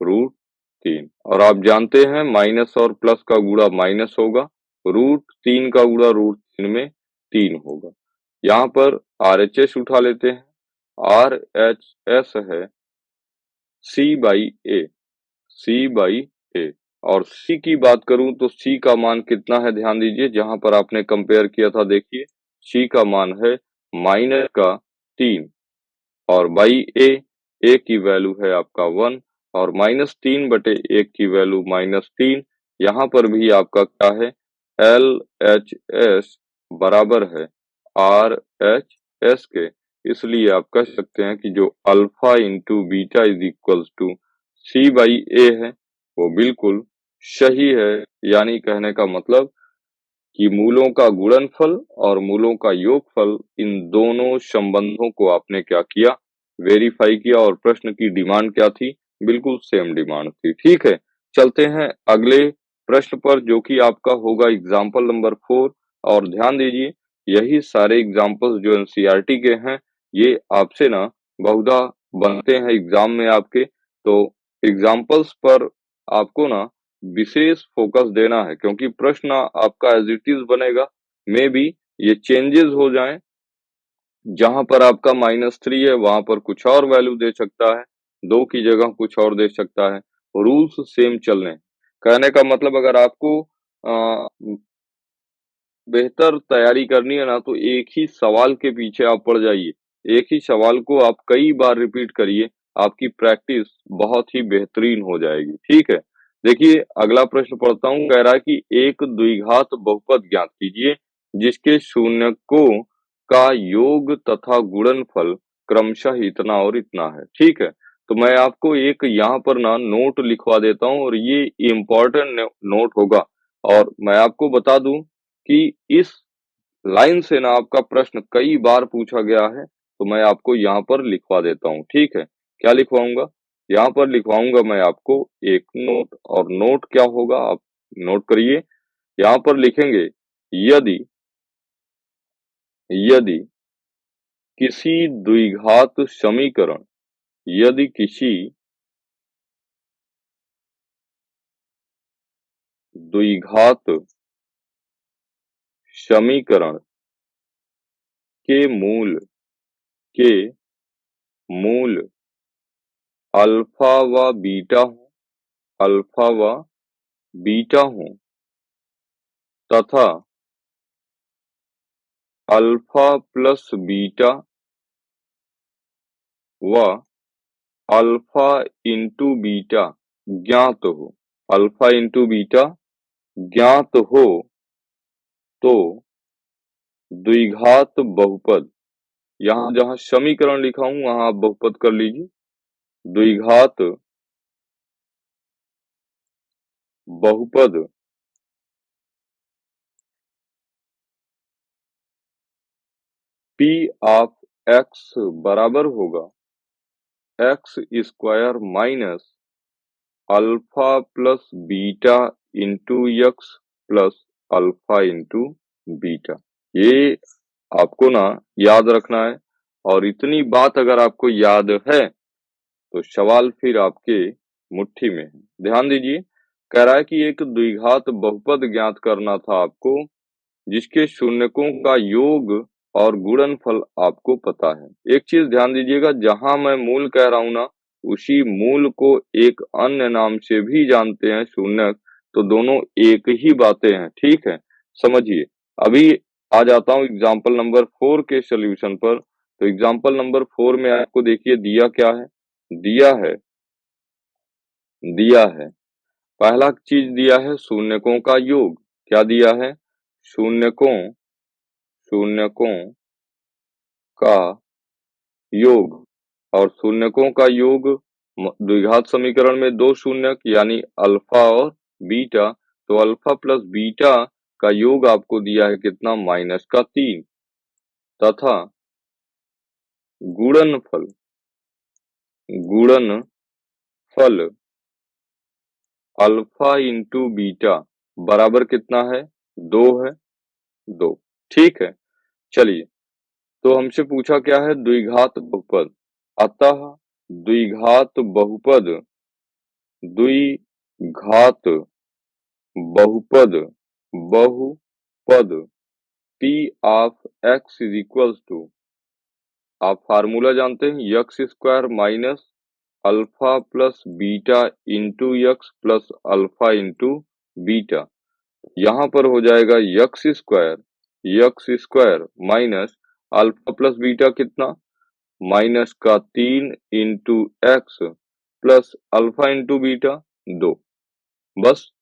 √3। और आप जानते हैं माइनस और प्लस का गुणा माइनस होगा, √3 का गुणा √3 में 3 होगा। यहाँ पर आरएचएस उठा लेते हैं, आरएचएस है c/a, c/a। और c की बात करूं तो c का मान कितना है, ध्यान दीजिए, जहां पर आपने कंपेयर किया था, देखिए c का मान है माइनस का 3, और बाई a की वैल्यू है आपका 1, और -3/1 की वैल्यू -3। यहाँ पर भी आपका क्या है, LHS बराबर है RHS के, इसलिए आप कह सकते हैं कि जो alpha into beta is equals to c/a है, वो बिल्कुल सही है। यानी कहने का मतलब कि मूलों का गुणनफल और मूलों का योगफल, इन दोनों संबंधों को आपने क्या किया, वेरीफाई किया, और प्रश्न की डिमांड क्या थी, बिल्कुल सेम डिमांड थी। ठीक है, चलते हैं अगले प्रश्न पर, जो कि आपका होगा एग्जाम्पल नंबर 4। और ध्यान दीजिए, यही सारे एग्जाम्पल्स जो एनसीईआरटी के हैं, ये आपसे ना बहुधा बनते हैं एग्जाम में आपके, तो एग्जाम्पल्स पर आपको ना विशेष फोकस देना है, क्योंकि प्रश्न आपका एज इट इज बनेगा, मे बी ये चेंजेस हो जाएं, जहां पर आपका -3 है वहां पर कुछ और वैल्यू दे सकता है, 2 की जगह कुछ और दे सकता है, रूल्स सेम चलने। कहने का मतलब, अगर आपको बेहतर तैयारी करनी है ना, तो एक ही सवाल के पीछे आप पड़ जाइए, एक ही सवाल को आप कई बार रिपीट करिए, आपकी प्रैक्टिस बहुत ही बेहतरीन हो जाएगी। ठीक है, देखिए अगला प्रश्न पढ़ता हूँ, कह रहा है कि एक द्विघात बहुपद ज्ञात कीजिए जिसके शून्यकों का योग तथा गुणनफल क्रमशः इतना और इतना है। ठीक है, तो मैं आपको एक यहाँ पर ना नोट लिखवा देता हूँ, और ये इम्पोर्टेंट नोट होगा, और मैं आपको बता दूं कि इस लाइन से ना आपका प्रश्न कई बार पूछा गया है, तो मैं आपको यहाँ पर लिखवा देता हूँ। ठीक है, क्या लिखवाऊंगा, यहाँ पर लिखवाऊंगा मैं आपको एक नोट, और नोट क्या होगा आप नोट करिए। यहाँ पर लिखेंगे, यदि यदि किसी द्विघात समीकरण, यदि किसी द्विघात समीकरण के के मूल अल्फा व बीटा हो, अल्फा व बीटा हो, तथा अल्फा प्लस बीटा व अल्फा इंटू बीटा ज्ञात हो, अल्फा इंटू बीटा ज्ञात हो तो द्विघात बहुपद, यहाँ जहाँ समीकरण लिखा हूं वहां आप बहुपद कर लीजिए, द्विघात बहुपद पी ऑफ एक्स बराबर होगा x square minus alpha plus beta into x plus alpha into beta. ये आपको ना याद रखना है, और इतनी बात अगर आपको याद है तो सवाल फिर आपके मुट्ठी में है। ध्यान दीजिए, कह रहा है कि एक द्विघात बहुपद ज्ञात करना था आपको जिसके शून्यकों का योग और गुणनफल आपको पता है। एक चीज ध्यान दीजिएगा, जहां मैं मूल कह रहा हूं ना, उसी मूल को एक अन्य नाम से भी जानते हैं शून्यक, तो दोनों एक ही बातें हैं, ठीक है, समझिए। अभी आ जाता हूं एग्जाम्पल नंबर 4 के सोल्यूशन पर। तो एग्जाम्पल नंबर 4 में आपको देखिए दिया क्या है, दिया है दिया है पहला चीज दिया है शून्यकों का योग। क्या दिया है? शून्यकों शून्यकों का योग। और शून्यकों का योग द्विघात समीकरण में दो शून्यक यानी अल्फा और बीटा, तो अल्फा प्लस बीटा का योग आपको दिया है कितना? -3 तथा गुणनफल गुणनफल अल्फा इंटू बीटा बराबर कितना है? 2 है, 2, ठीक है। चलिए, तो हमसे पूछा क्या है? द्विघात बहुपद। अतः द्विघात बहुपद द्विघात बहुपद बहुपद P of x is equals to, आप फार्मूला जानते हैं, x square minus alpha plus beta into x plus alpha into beta. यहाँ पर हो जाएगा x square minus alpha plus beta कितना? -3 into x plus alpha into beta 2। बस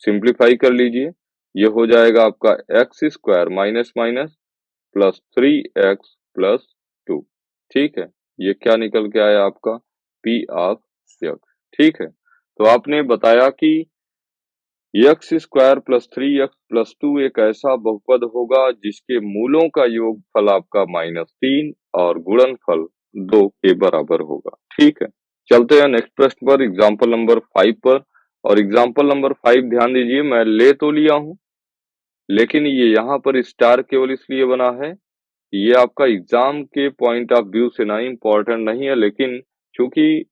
simplify कर लीजिए, ये हो जाएगा आपका x square minus minus plus 3x plus 2, ठीक है। ये क्या निकल के आया आपका? पी ऑफ यक्स, ठीक है। तो आपने बताया कि x square plus 3x plus 2 एक ऐसा बहुपद होगा जिसके मूलों का योगफल आपका -3 और गुणनफल 2 के बराबर होगा, ठीक है। चलते हैं नेक्स्ट प्रश्न पर, एग्जाम्पल नंबर 5 पर। और एग्जाम्पल नंबर 5 ध्यान दीजिए, मैं ले तो लिया हूं लेकिन ये यहाँ पर स्टार केवल इसलिए बना है, ये आपका एग्जाम के पॉइंट ऑफ व्यू से ना इम्पोर्टेंट नहीं है, लेकिन चूंकि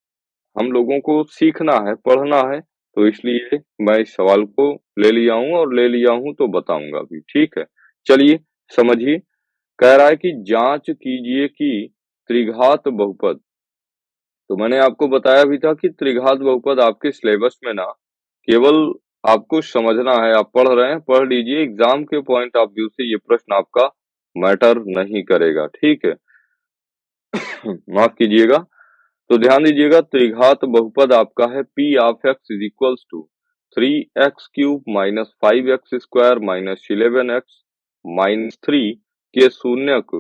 हम लोगों को सीखना है, पढ़ना है, तो इसलिए मैं इस सवाल को ले लिया हूं, और ले लिया हूं तो बताऊंगा भी, ठीक है। चलिए समझिए, कह रहा है कि जांच कीजिए कि त्रिघात बहुपद, तो मैंने आपको बताया भी था कि त्रिघात बहुपद आपके सिलेबस में ना केवल आपको समझना है, आप पढ़ रहे हैं पढ़ लीजिए, एग्जाम के पॉइंट ऑफ व्यू से ये प्रश्न आपका मैटर नहीं करेगा, ठीक है। माफ कीजिएगा। तो ध्यान दीजिएगा, त्रिघात बहुपद आपका है P of x is equals to 3x³ minus 5x² minus 11x -3 के शून्यक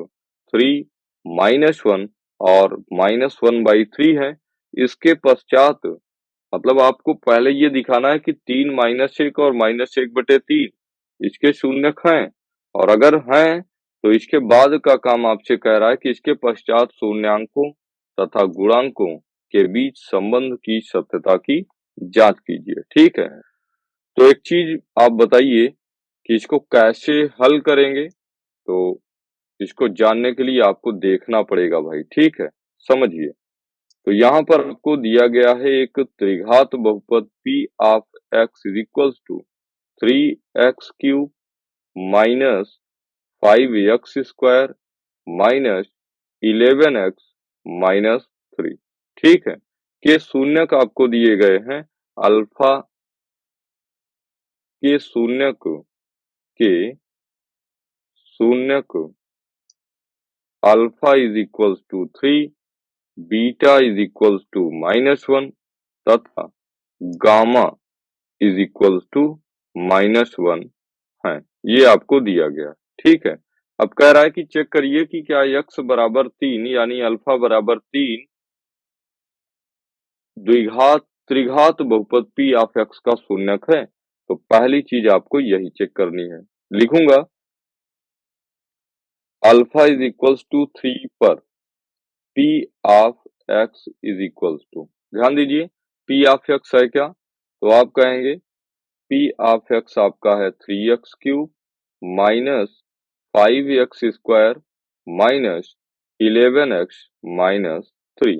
3 -1 और -1/3 है। इसके पश्चात मतलब आपको पहले ये दिखाना है कि 3 -1 और -1/3 इसके शून्यक हैं, और अगर हैं तो इसके बाद का काम आपसे कह रहा है कि इसके पश्चात शून्यांकों तथा गुणांकों के बीच संबंध की सत्यता की जांच कीजिए, ठीक है। तो एक चीज आप बताइए कि इसको कैसे हल करेंगे, तो इसको जानने के लिए आपको देखना पड़ेगा भाई, ठीक है, समझिए। तो यहाँ पर आपको दिया गया है एक त्रिघात बहुपद P of x is equals to 3x³ minus 5x² minus 11x minus 3, ठीक है, के शून्यक आपको दिए गए हैं अल्फा के शून्यक alpha is equals to 3, beta is equals to -1 तथा गामा इज इक्वल्स टू -1 है। ये आपको दिया गया, ठीक है। अब कह रहा है कि चेक करिए कि क्या x बराबर 3 यानी अल्फा बराबर 3 द्विघात त्रिघात बहुपद p ऑफ x का शून्यक है। तो पहली चीज आपको यही चेक करनी है। लिखूंगा अल्फा इज इक्वल्स टू 3 पर p of x is equals to, ध्यान दीजिए p ऑफ x है क्या, तो आप कहेंगे p ऑफ x आपका है 3x cube minus 5x square minus 11x minus 3।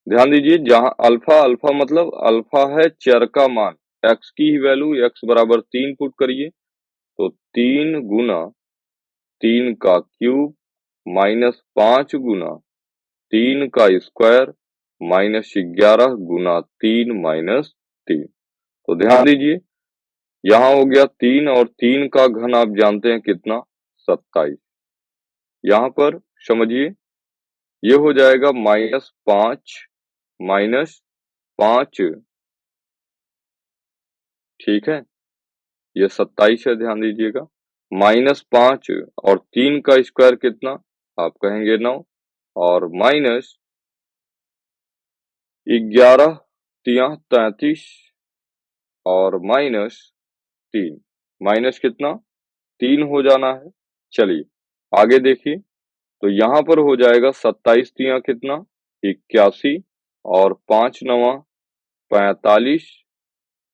ध्यान दीजिए जहां अल्फा अल्फा मतलब अल्फा है चर का मान, x की ही वैल्यू x बराबर 3 पुट करिए तो 3 गुना 3 का क्यूब माइनस 5 गुना 3 का स्क्वायर माइनस 11 गुना 3 माइनस 3। तो ध्यान दीजिए यहाँ हो गया 3 और 3 का घन आप जानते हैं कितना, 27। यहाँ पर समझिए ये हो जाएगा -5, ठीक है, ये 27 है, ध्यान दीजिएगा। -5 और 3 का स्क्वायर कितना, आप कहेंगे 9 और माइनस 11 तिया 33 और माइनस 3, माइनस कितना 3 हो जाना है। चलिए आगे देखिए तो यहाँ पर हो जाएगा 27 तिया कितना 81 और 5 नवा 45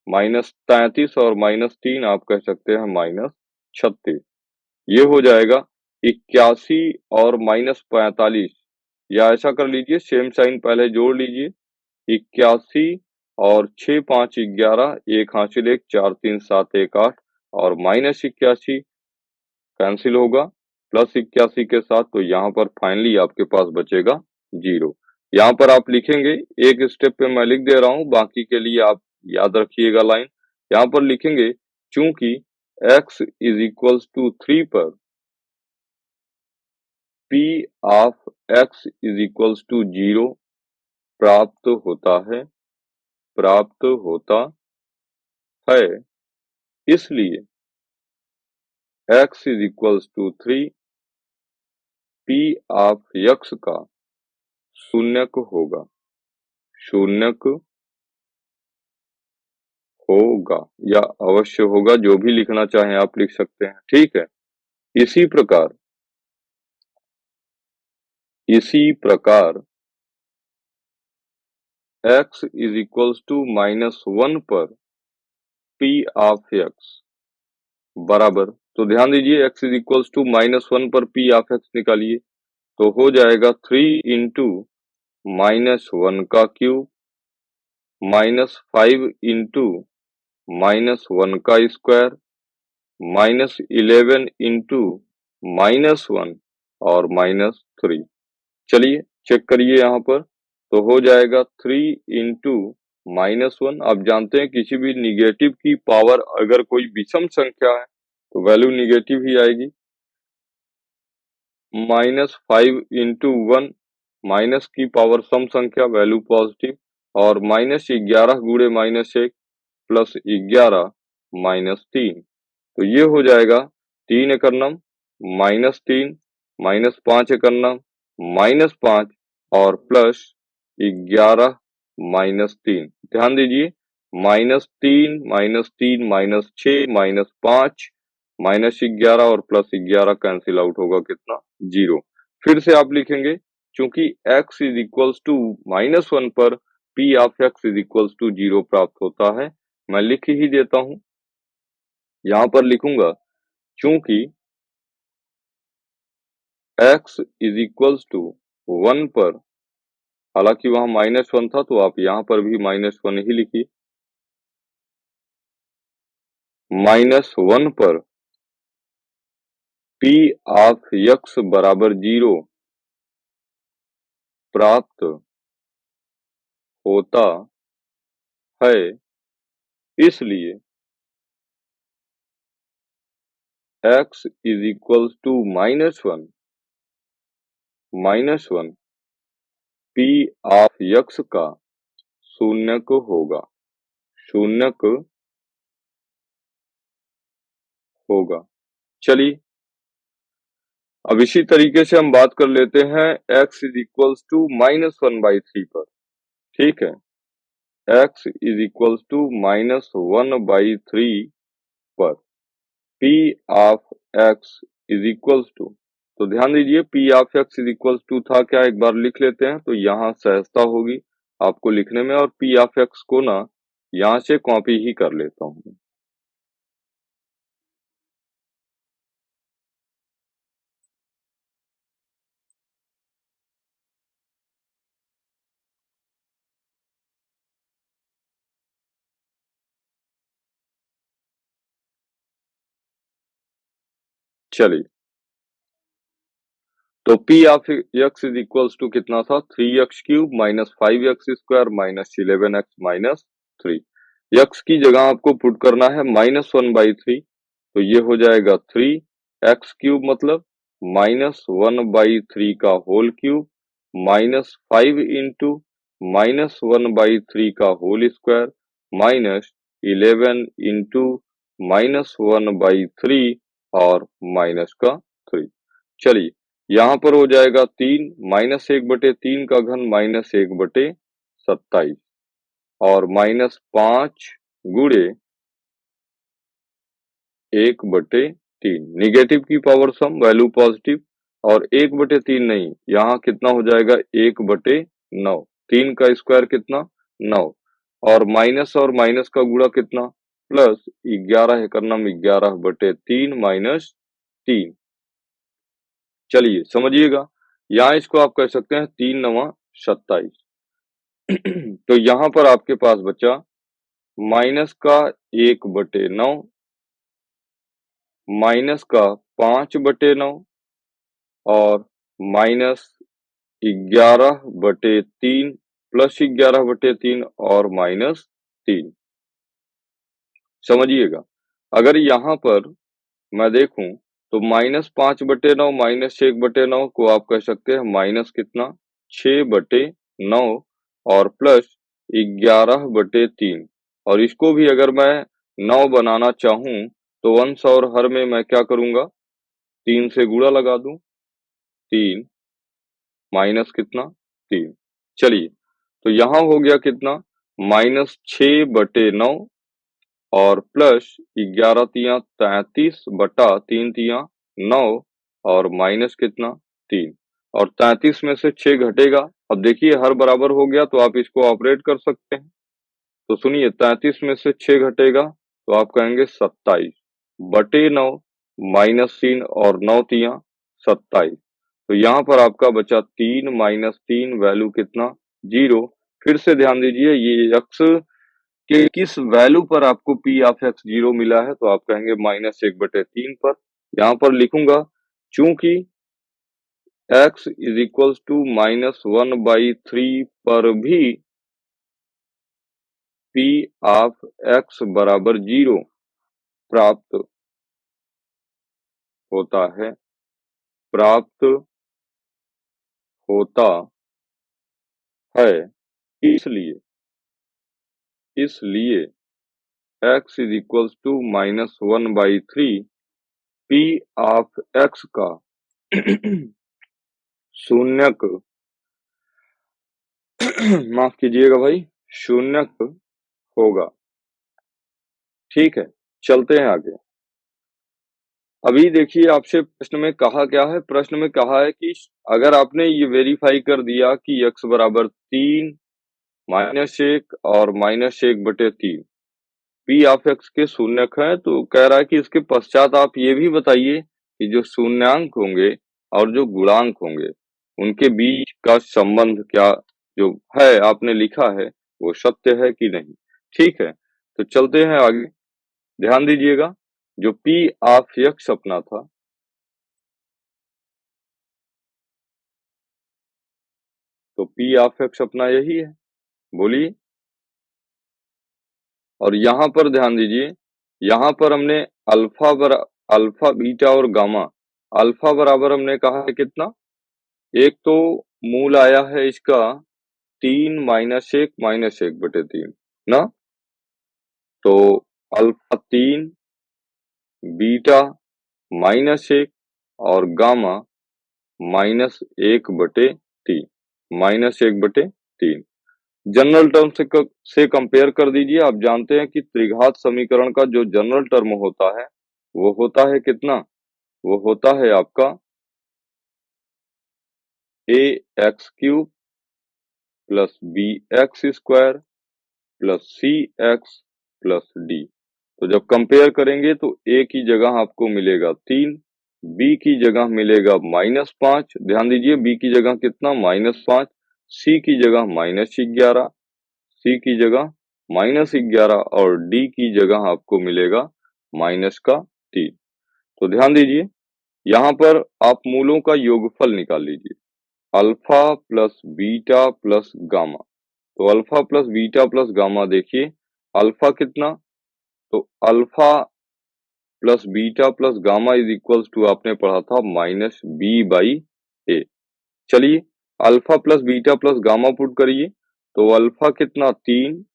-33 और -3 आप कह सकते हैं -36। ये हो जाएगा 81 और -45, या ऐसा कर लीजिए सेम साइन पहले जोड़ लीजिए 81 और 6 5 11, एक हासिल 1 4 3 7 1 8 और -81 कैंसिल होगा प्लस 81 के साथ, तो यहाँ पर फाइनली आपके पास बचेगा 0। यहाँ पर आप लिखेंगे, एक स्टेप पे मैं लिख दे रहा हूँ, बाकी के लिए आप याद रखिएगा लाइन। यहाँ पर लिखेंगे चूंकि x इज इक्वल्स टू 3 पर p of x is equals to 0 प्राप्त होता है, इसलिए x is equals to 3 p of x का शून्यक होगा या अवश्य होगा, जो भी लिखना चाहें आप लिख सकते हैं, ठीक है। इसी प्रकार x इज इक्वल्स टू -1 पर p ऑफ x बराबर, तो ध्यान दीजिए x इज इक्वल्स टू -1 पर p ऑफ x निकालिए तो हो जाएगा 3 इंटू -1 का क्यूब -5 इंटू -1 का स्क्वायर -11 इंटू -1 और -3। चलिए चेक करिए यहाँ पर तो हो जाएगा 3 इंटू -1। आप जानते हैं किसी भी निगेटिव की पावर अगर कोई विषम संख्या है तो वैल्यू निगेटिव ही आएगी। -5 इंटू 1, माइनस की पावर सम संख्या वैल्यू पॉजिटिव और -11 गुणे -1 प्लस 11 -3, तो ये हो जाएगा 3 एकरनम -3 -5 एकरनम -5 और प्लस 11 -3। ध्यान दीजिए -3 -3 -6 -5 -11 और प्लस 11 कैंसिल आउट होगा कितना 0। फिर से आप लिखेंगे चूंकि x इज इक्वल्स टू -1 पर p of x is equals to 0 प्राप्त होता है। मैं लिख ही देता हूं, यहाँ पर लिखूंगा चूंकि x इज इक्वल्स टू 1 पर, हालांकि वहां -1 था तो आप यहाँ पर भी -1 ही लिखिए, -1 पर p ऑफ x बराबर 0 प्राप्त होता है, इसलिए x is equals to -1 -1 P of x का शून्यक होगा, शून्यक होगा। चलिए, अब इसी तरीके से हम बात कर लेते हैं x इज इक्वल्स टू -1/3 पर, ठीक है। x इज इक्वल्स टू -1/3 पर P of x is equals to, तो ध्यान दीजिए P of x is equals to था क्या, एक बार लिख लेते हैं तो यहाँ सहजता होगी आपको लिखने में, और P ऑफ x को ना यहाँ से कॉपी ही कर लेता हूँ। चलिए, तो P of x is equals to कितना था, 3x³ minus 5x² minus 11x minus 3। x की जगह आपको पुट करना है -1/3, तो ये हो जाएगा 3x³ मतलब -1/3 का होल क्यूब माइनस 5 इंटू -1/3 का होल स्क्वायर माइनस 11 इंटू -1/3 और माइनस का 3। चलिए, यहाँ पर हो जाएगा 3 -1/3 का घन -1/27 और -5 गुणे 1/3, निगेटिव की पावर सम वैल्यू पॉजिटिव, और 1/3 नहीं, यहाँ कितना हो जाएगा 1/9, 3 का स्क्वायर कितना 9, और माइनस का गुणा कितना प्लस 11 है करना 11/3 माइनस 3। चलिए समझिएगा, यहाँ इसको आप कह सकते हैं 3 9 27। तो यहाँ पर आपके पास बचा माइनस का 1/9 माइनस का 5/9 और माइनस 11/3 प्लस 11/3 और माइनस 3। समझिएगा, अगर यहाँ पर मैं देखूं तो -5/9 -1/9 को आप कह सकते हैं माइनस कितना 6/9 और प्लस 11/3, और इसको भी अगर मैं 9 बनाना चाहूं तो अंश और हर में मैं क्या करूंगा, 3 से गुणा लगा दूं, 3 माइनस कितना 3। चलिए, तो यहाँ हो गया कितना -6/9 और प्लस 11 तिया 33 बटा 3 तिया 9 और माइनस कितना 3, और 33 में से 6 घटेगा। अब देखिए हर बराबर हो गया तो आप इसको ऑपरेट कर सकते हैं। तो सुनिए 33 में से 6 घटेगा तो आप कहेंगे 27 बटे 9 -3 और 9 तिया 27। तो यहाँ पर आपका बचा 3 -3 वैल्यू कितना 0। फिर से ध्यान दीजिए ये x के किस वैल्यू पर आपको P ऑफ x 0 मिला है, तो आप कहेंगे -1/3 पर। यहाँ पर लिखूंगा चूंकि x इज इक्वल्स टू -1/3 पर भी P ऑफ x बराबर 0 प्राप्त होता है, प्राप्त होता है। इसलिए इसलिए x is equals to -1/3 P of x का शून्यक माफ कीजिएगा भाई, शून्यक होगा। ठीक है, चलते हैं आगे। अभी देखिए आपसे प्रश्न में कहा क्या है, प्रश्न में कहा है कि अगर आपने ये वेरीफाई कर दिया कि x बराबर 3 -1 और -1/3 P ऑफ x के शून्यक है, तो कह रहा है कि इसके पश्चात आप ये भी बताइए कि जो शून्यांक होंगे और जो गुणांक होंगे उनके बीच का संबंध क्या जो है आपने लिखा है वो सत्य है कि नहीं। ठीक है, तो चलते हैं आगे। ध्यान दीजिएगा, जो P ऑफ x अपना था, तो P ऑफ x अपना यही है, बोलिए। और यहाँ पर ध्यान दीजिए, यहाँ पर हमने अल्फा बीटा और गामा, अल्फा बराबर हमने कहा है कितना एक तो मूल आया है इसका 3 - 1 - 1/3 ना, तो अल्फा 3 बीटा -1 और गामा -1/3 -1/3 जनरल टर्म से कंपेयर कर दीजिए। आप जानते हैं कि त्रिघात समीकरण का जो जनरल टर्म होता है वो होता है कितना, वो होता है आपका ax³ plus bx² plus cx+d। तो जब कंपेयर करेंगे तो a की जगह आपको मिलेगा 3, b की जगह मिलेगा -5, ध्यान दीजिए b की जगह कितना -5, c की जगह -11, c की जगह -11 और d की जगह आपको मिलेगा -3। तो ध्यान दीजिए यहाँ पर आप मूलों का योगफल निकाल लीजिए, alpha plus beta plus gamma. तो alpha plus beta plus gamma देखिए, अल्फा कितना, तो alpha plus beta plus gamma is equals to आपने पढ़ा था -b/a। चलिए alpha plus beta plus gamma put करिए, तो अल्फा कितना 3,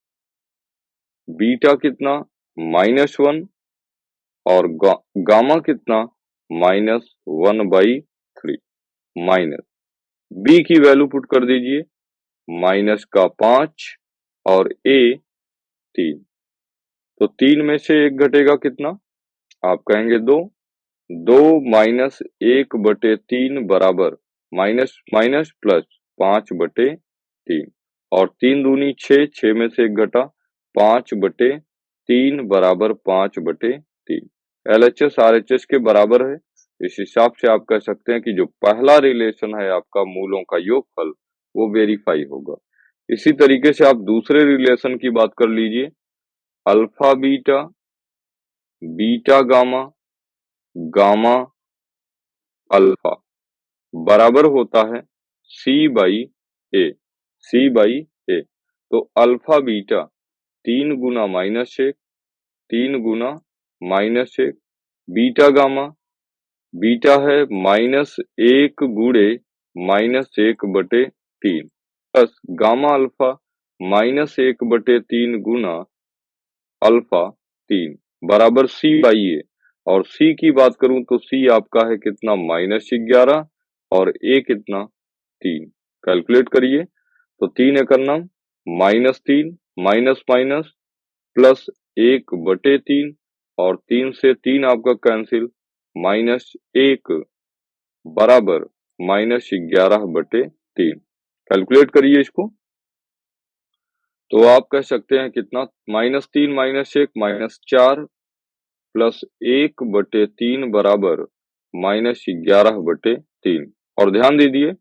बीटा कितना -1 और गामा कितना -1/3 माइनस बी की वैल्यू पुट कर दीजिए, -5 और ए 3। तो 3 में से 1 घटेगा कितना, आप कहेंगे 2, 2 -1/3 बराबर माइनस माइनस प्लस 5/3 और 3 दूनी 6, 6 में से 1 घटा 5/3 बराबर 5/3। LHS RHS के बराबर है। इस हिसाब से आप कह सकते हैं कि जो पहला रिलेशन है आपका मूलों का योगफल वो वेरीफाई होगा। इसी तरीके से आप दूसरे रिलेशन की बात कर लीजिए, alpha beta, beta gamma, gamma alpha बराबर होता है C/A, C/A। तो अल्फा बीटा 3 गुना -1, 3 गुना -1, बीटा गामा, बीटा है -1 गुणे -1/3 प्लस गामा अल्फा -1/3 गुना अल्फा 3 बराबर C/A। और C की बात करूं तो C आपका है कितना -11 और A कितना 3। कैलकुलेट करिए, तो 3 एकड़ नाम -3 माइनस माइनस प्लस 1/3 और 3 से 3 आपका कैंसिल -1 बराबर -11/3। कैलकुलेट करिए इसको, तो आप कह सकते हैं कितना -3 -1 -4 प्लस 1/3 बराबर -11/3। और ध्यान दीजिए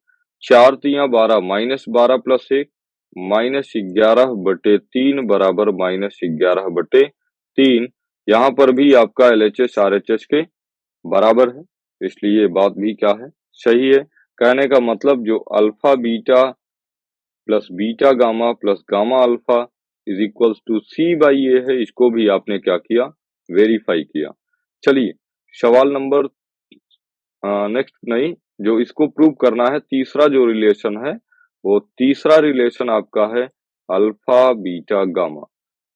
4 तिया 12 -12 प्लस 1 -11/3 बराबर -11/3। यहाँ पर भी आपका LHS RHS के बराबर है, इसलिए ये बात भी क्या है, सही है। कहने का मतलब जो alpha beta plus beta gamma plus gamma alpha is equals to C/A है, इसको भी आपने क्या किया, वेरीफाई किया। चलिए सवाल नंबर नेक्स्ट नहीं, जो इसको प्रूव करना है, तीसरा जो रिलेशन है वो तीसरा रिलेशन आपका है अल्फा बीटा गामा।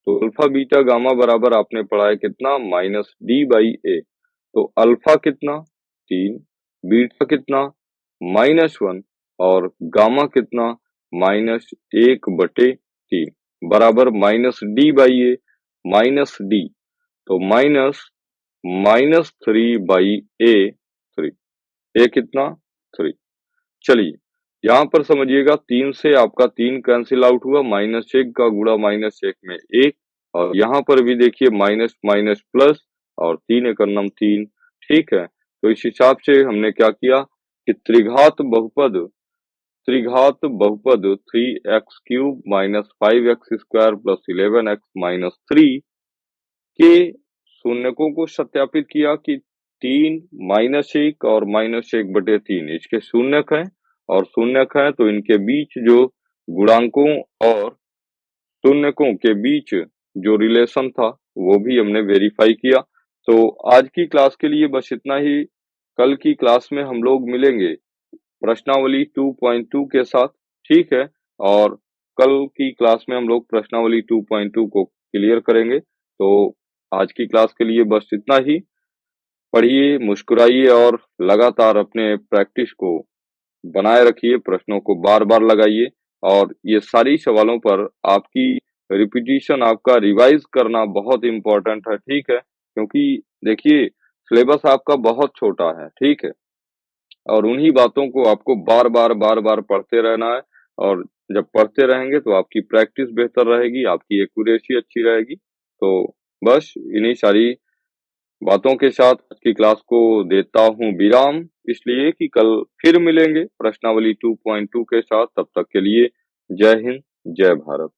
तो अल्फा बीटा गामा बराबर आपने पढ़ा है कितना -D/A। तो अल्फा कितना 3, बीटा कितना -1 और गामा कितना -1/3 बराबर -D/A -D। तो -3/A 3, ए कितना 3। चलिए यहाँ पर समझिएगा 3 से आपका 3 कैंसिल आउट हुआ, -1 का गुणा -1 में 1 और यहाँ पर भी देखिए माइनस माइनस प्लस और 3 एकड़ नाम 3। ठीक है, तो इस हिसाब से हमने क्या किया कि त्रिघात बहुपद 3x³ - 5x² + 11x - 3 के शून्यकों को सत्यापित किया कि 3 -1 और -1/3 इसके शून्यक हैं, और शून्यक है तो इनके बीच जो गुणांकों और शून्यकों के बीच जो रिलेशन था वो भी हमने वेरीफाई किया। तो आज की क्लास के लिए बस इतना ही। कल की क्लास में हम लोग मिलेंगे प्रश्नावली 2.2 के साथ, ठीक है? और कल की क्लास में हम लोग प्रश्नावली 2.2 को क्लियर करेंगे। तो आज की क्लास के लिए बस इतना ही। पढ़िए, मुस्कुराइए और लगातार अपने प्रैक्टिस को बनाए रखिए, प्रश्नों को बार-बार लगाइए और ये सारी सवालों पर आपकी रिपीटिशन, आपका रिवाइज़ करना बहुत इम्पोर्टेंट है, ठीक है? क्योंकि देखिए, सिलेबस आपका बहुत छोटा है, ठीक है? और उन्हीं बातों को आपको बार-बार, बार-बार पढ़ते रहना है और जब पढ़ते रहेंगे तो आपकी प्रैक्टिस बेहतर रहेगी, आपकी एक्यूरेसी अच्छी रहेगी। तो बस इन्हीं सारी बातों के साथ आज की क्लास को देता हूँ विराम, इसलिए कि कल फिर मिलेंगे प्रश्नावली 2.2 के साथ। तब तक के लिए जय हिंद, जय भारत।